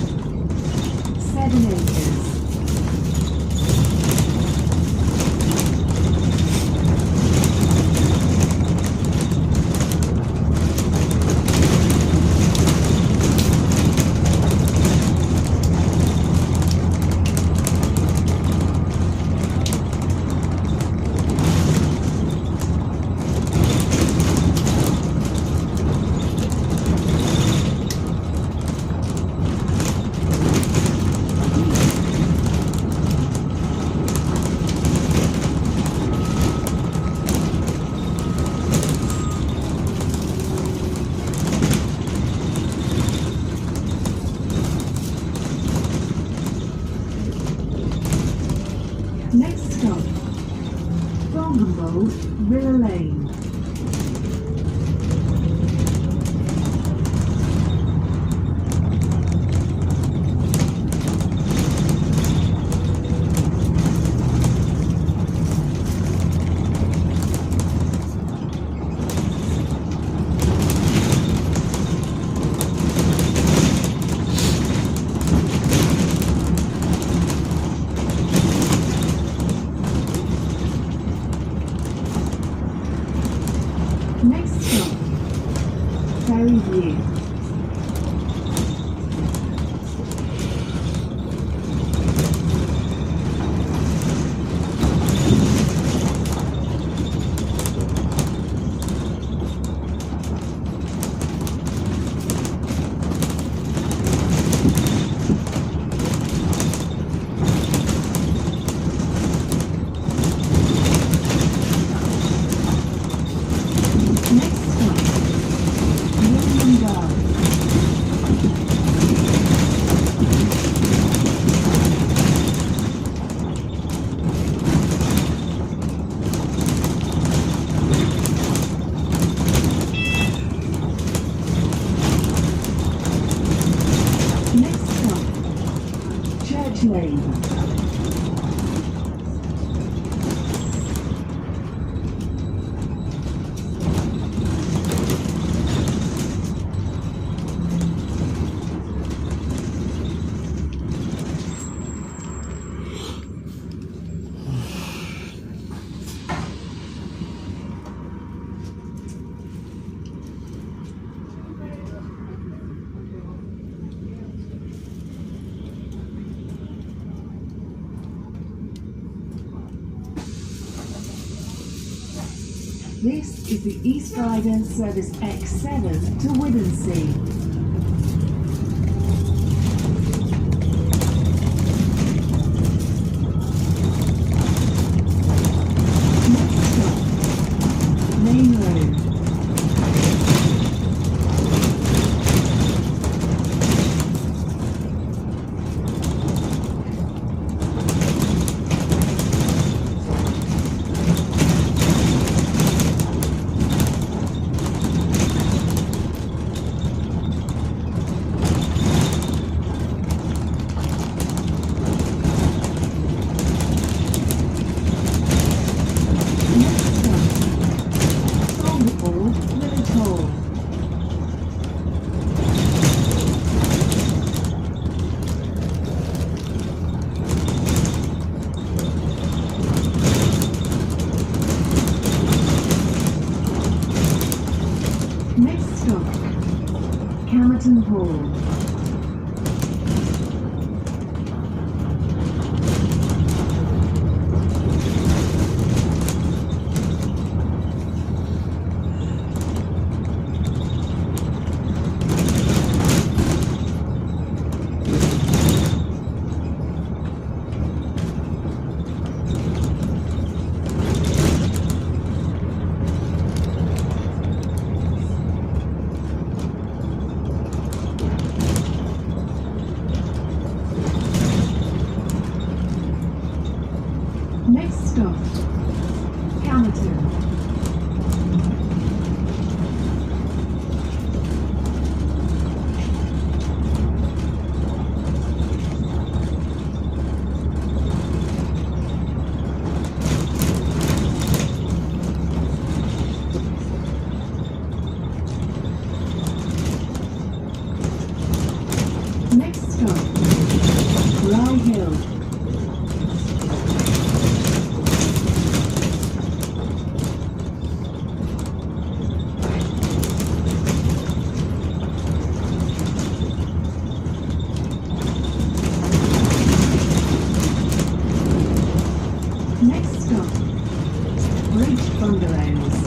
7 Acres. Next stop, Thornbold, River Lane. Next stop, Ferry View. Next stop, Withernsea I. Next stop, Church Lane. This is the East Rider Service X7 to Withernsea. Next stop, Main Road. Next stop, Camerton Hall. Next stop, Camerton. still. Next stop, Bridge Bungalows.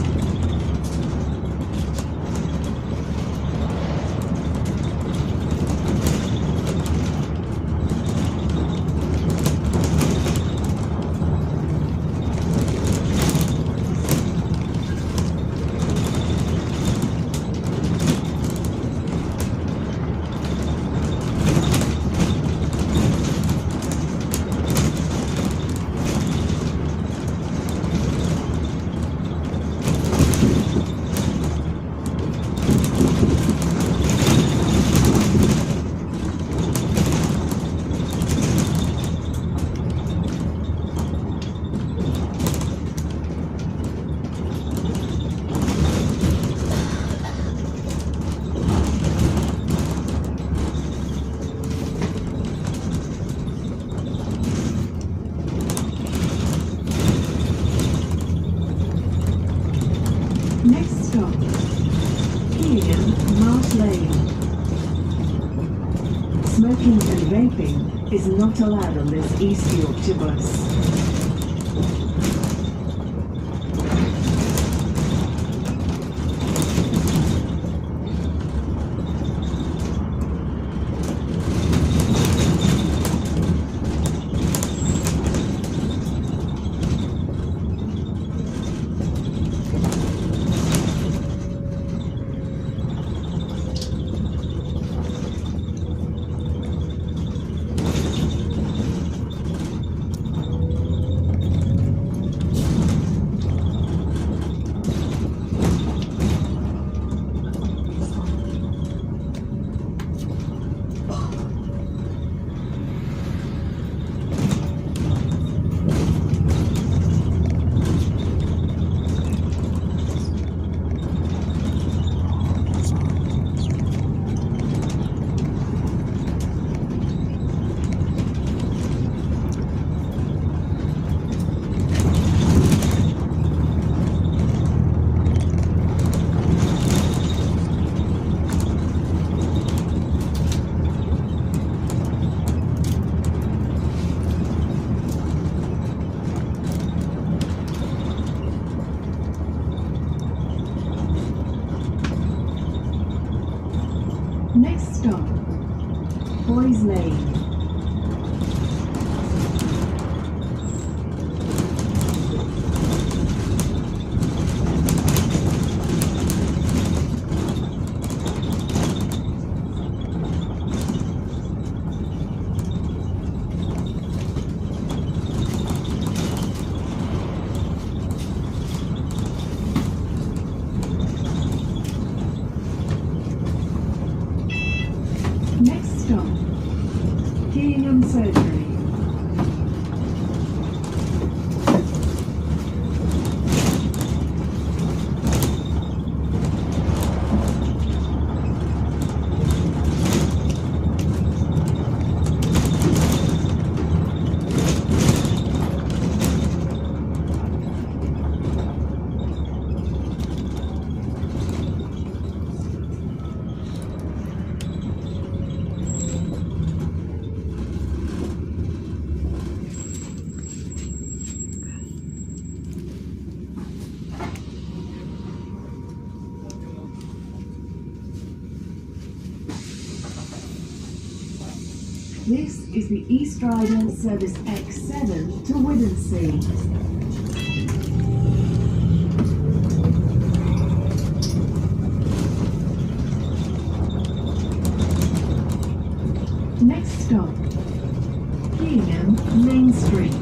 Next stop, Killingham Marsh Lane. Smoking and vaping is not allowed on this East Yorkshire bus. Next stop, Boys Lane. Next stop, Killingham Surgery. This is the East Rider Service X7 to Withernsea. Next stop, Killingham Main Street.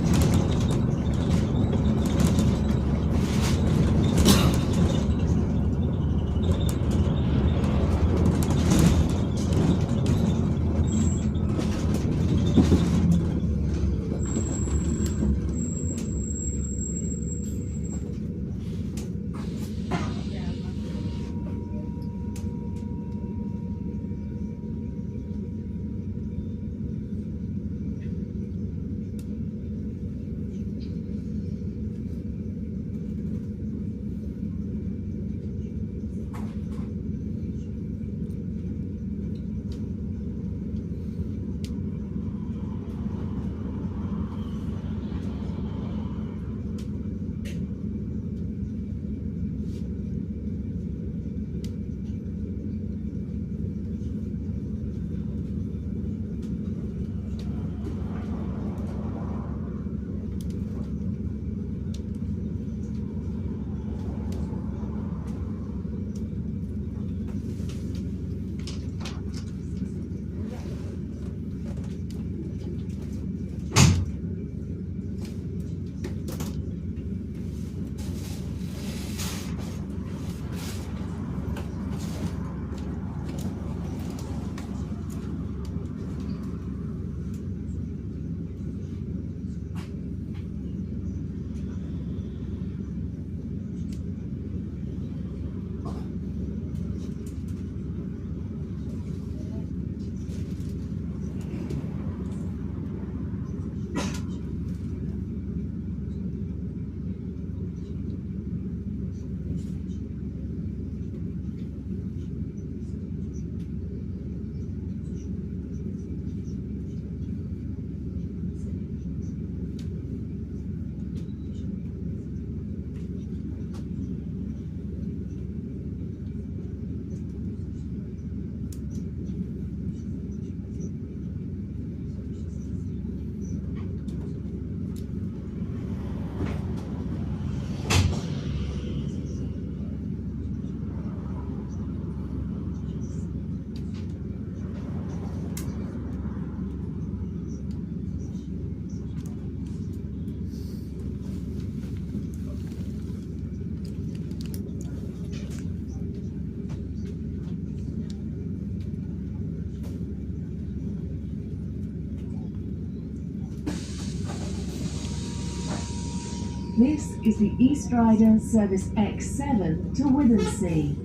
This is the East Rider Service X7 to Withernsea.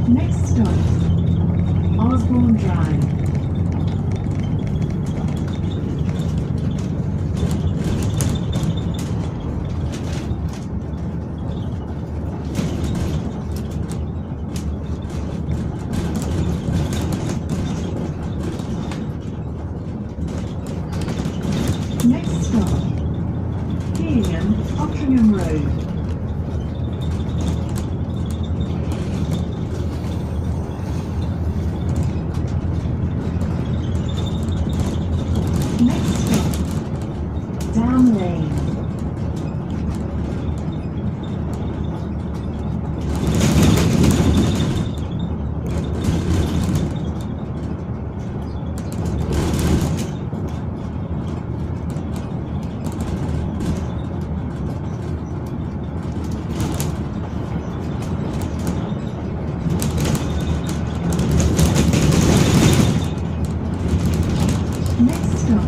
Next stop, Osborne Drive. Next stop, Otteringham Road. Next stop, Down Lane. Next stop,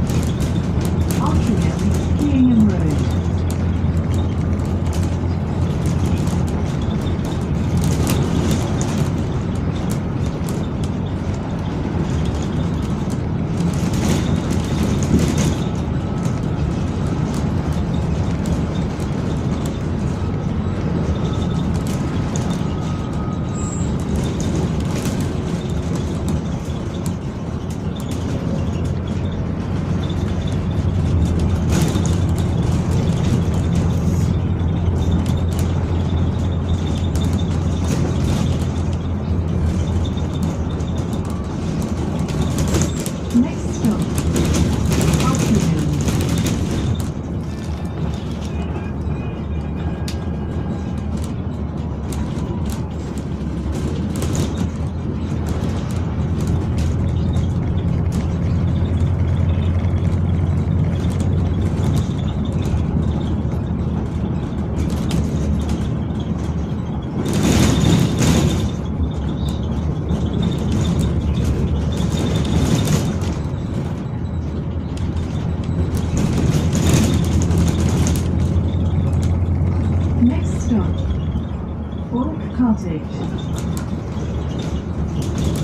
Otteringham Road. Next stop, Otteringham. Next stop, Oak Cottage.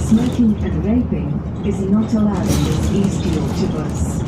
Smoking and vaping is not allowed in this East Yorkshire bus.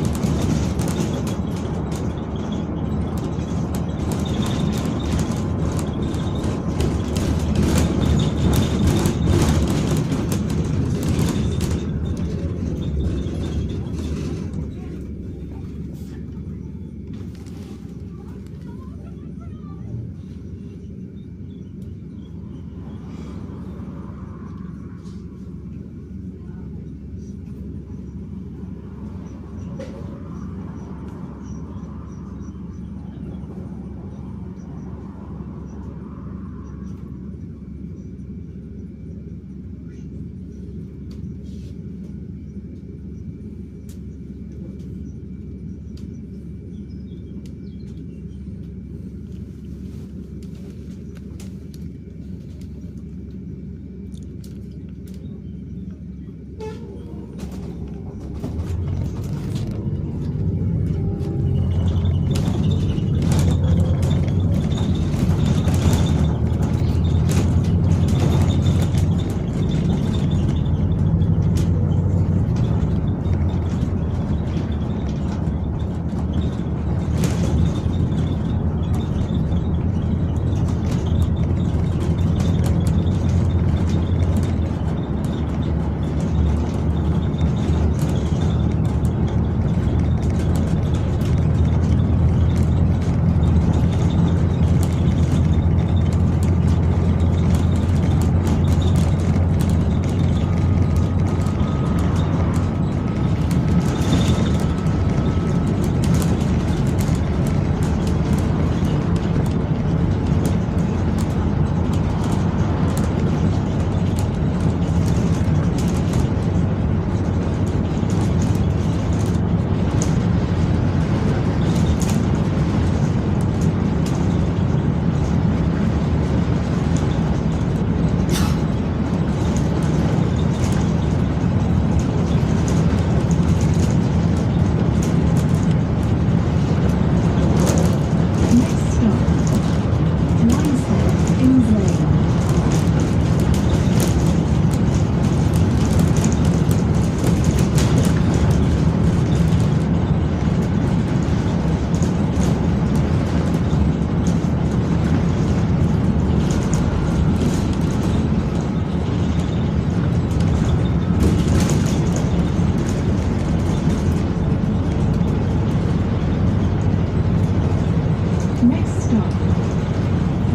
stop,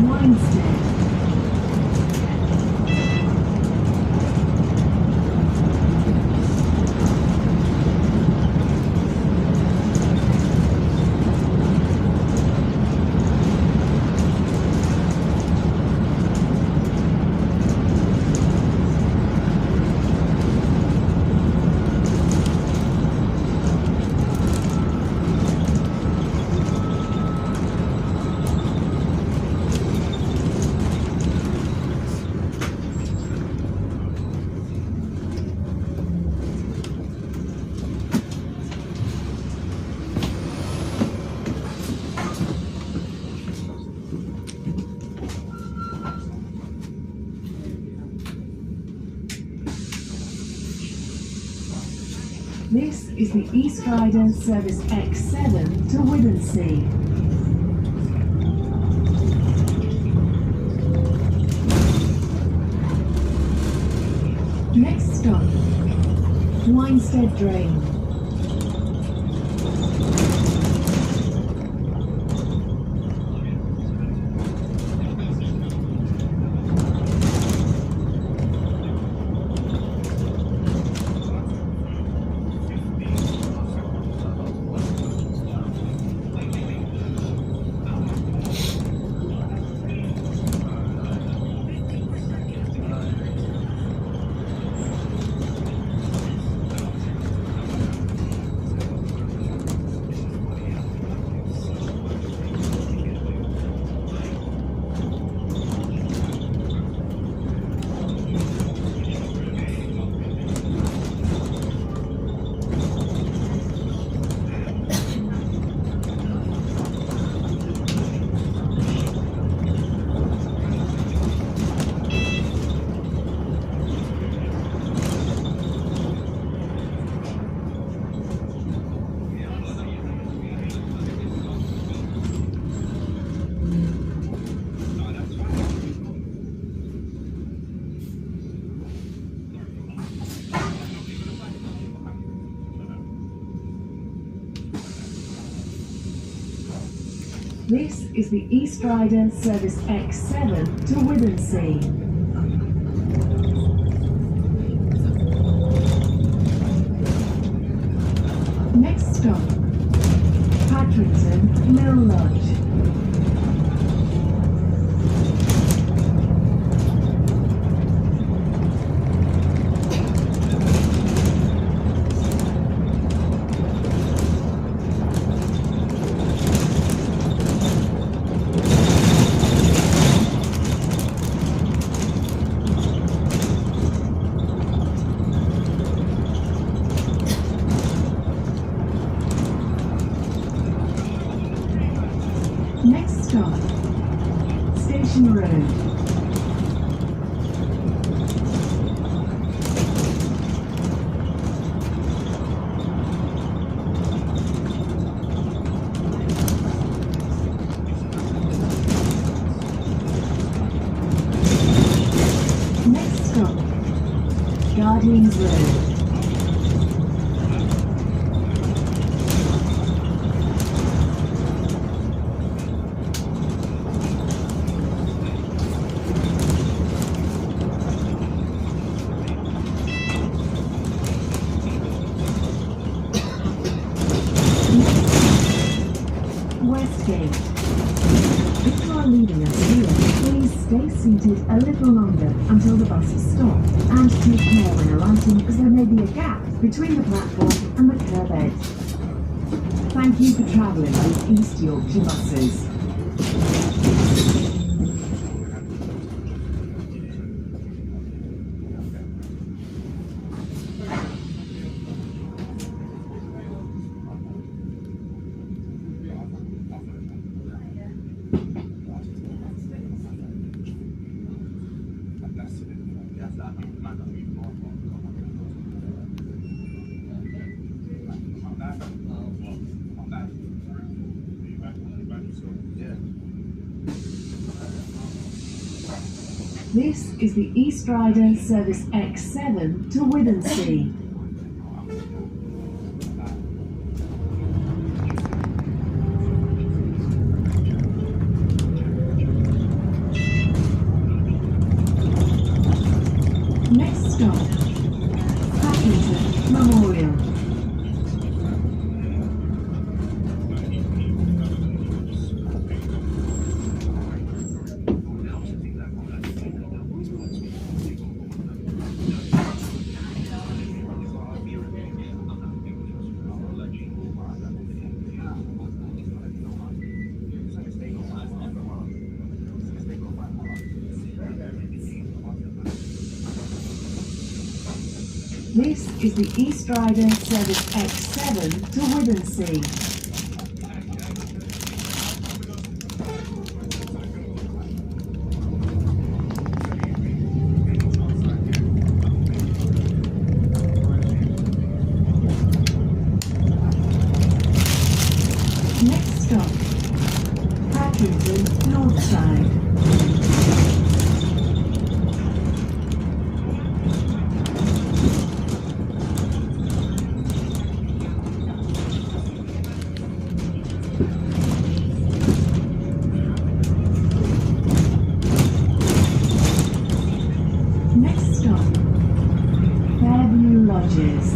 Withernsea. This is the East Rider Service X7 to Withernsea. Next stop, Withernsea Drain. This is the East Rider Service X7 to Withernsea. Next stop, Paddington Mill Lodge. Next stop, Station Road. Next stop, Guardians Road. Westgate. If you are leaving us here, please stay seated a little longer until the bus is stopped, and take care when alighting as there may be a gap between the platform and the curb edge. Thank you for travelling with East Yorkshire buses. This is the East Rider Service X7 to Withernsea. This is the East Rider Service X7 to Withernsea. Next stop, Paddington Northside. Next stop, Fairview Lodges.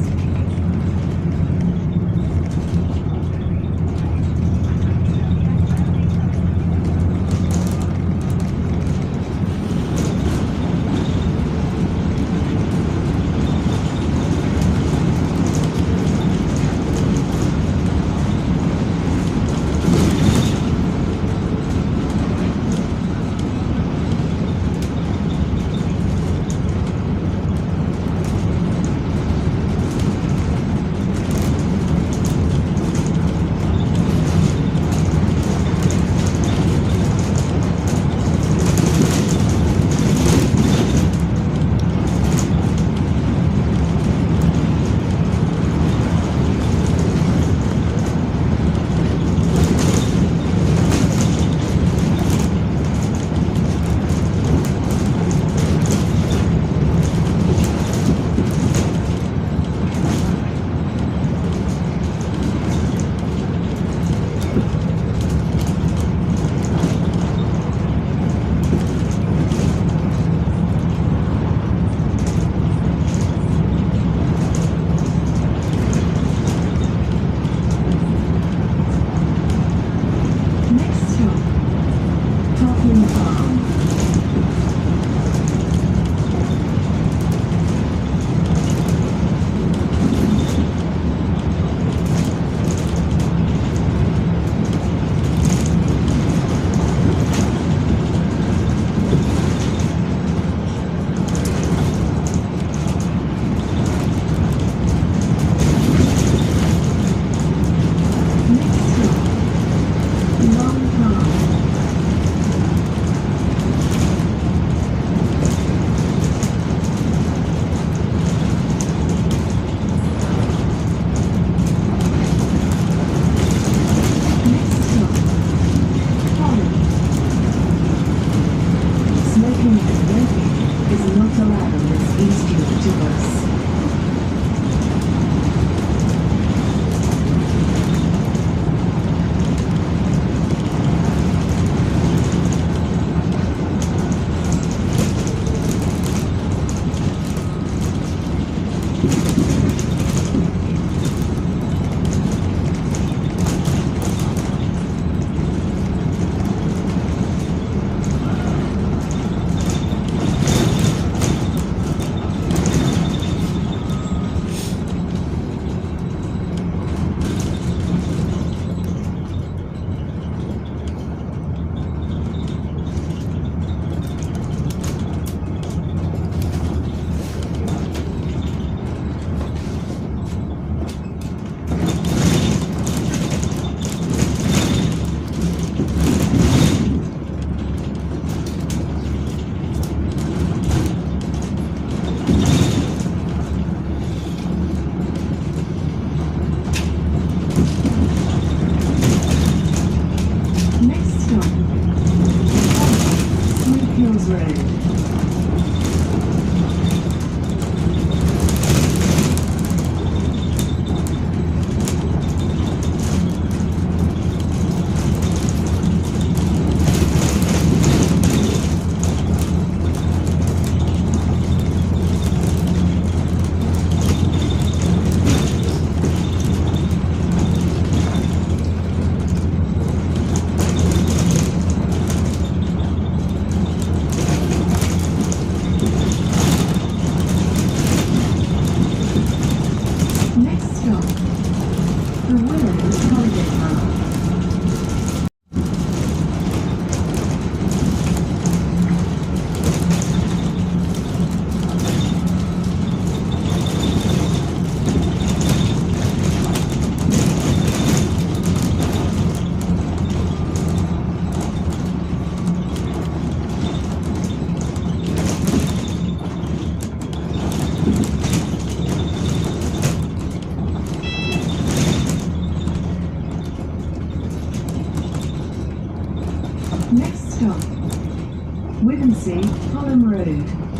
Next stop, Withernsea I.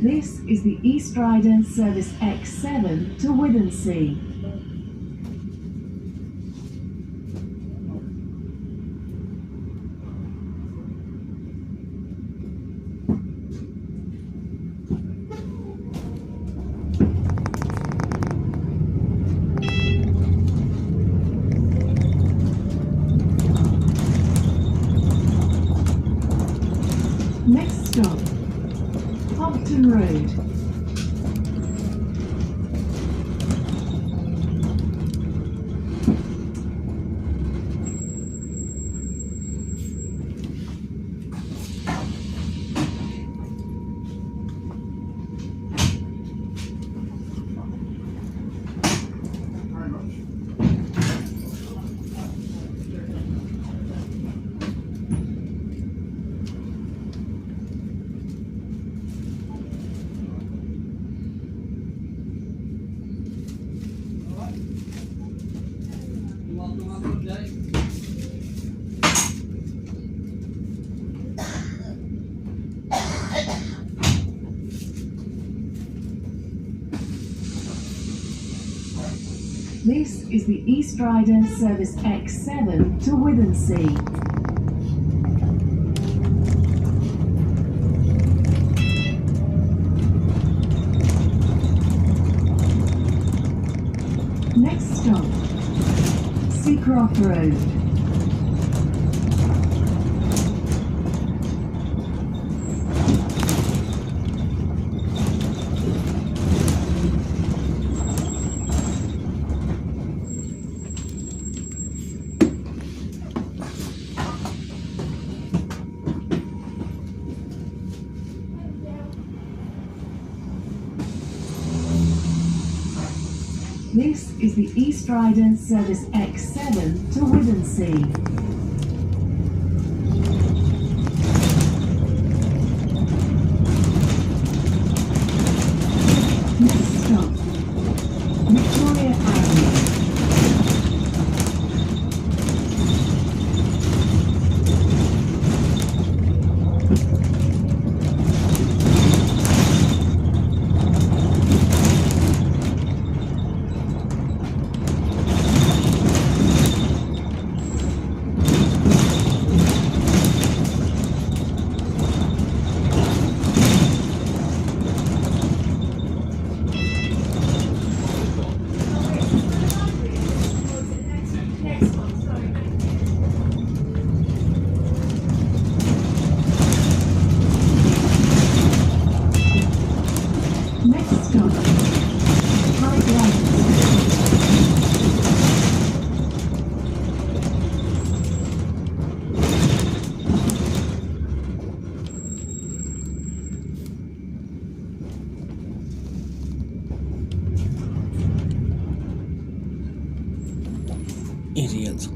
This is the East Rider Service X7 to Withernsea. Next stop, Road. This is the East Rider Service X7 to Withernsea. Next stop, Seacroft Road. This is the East Rider Service X7 to Withernsea. Next stop, Victoria Avenue. Idiot.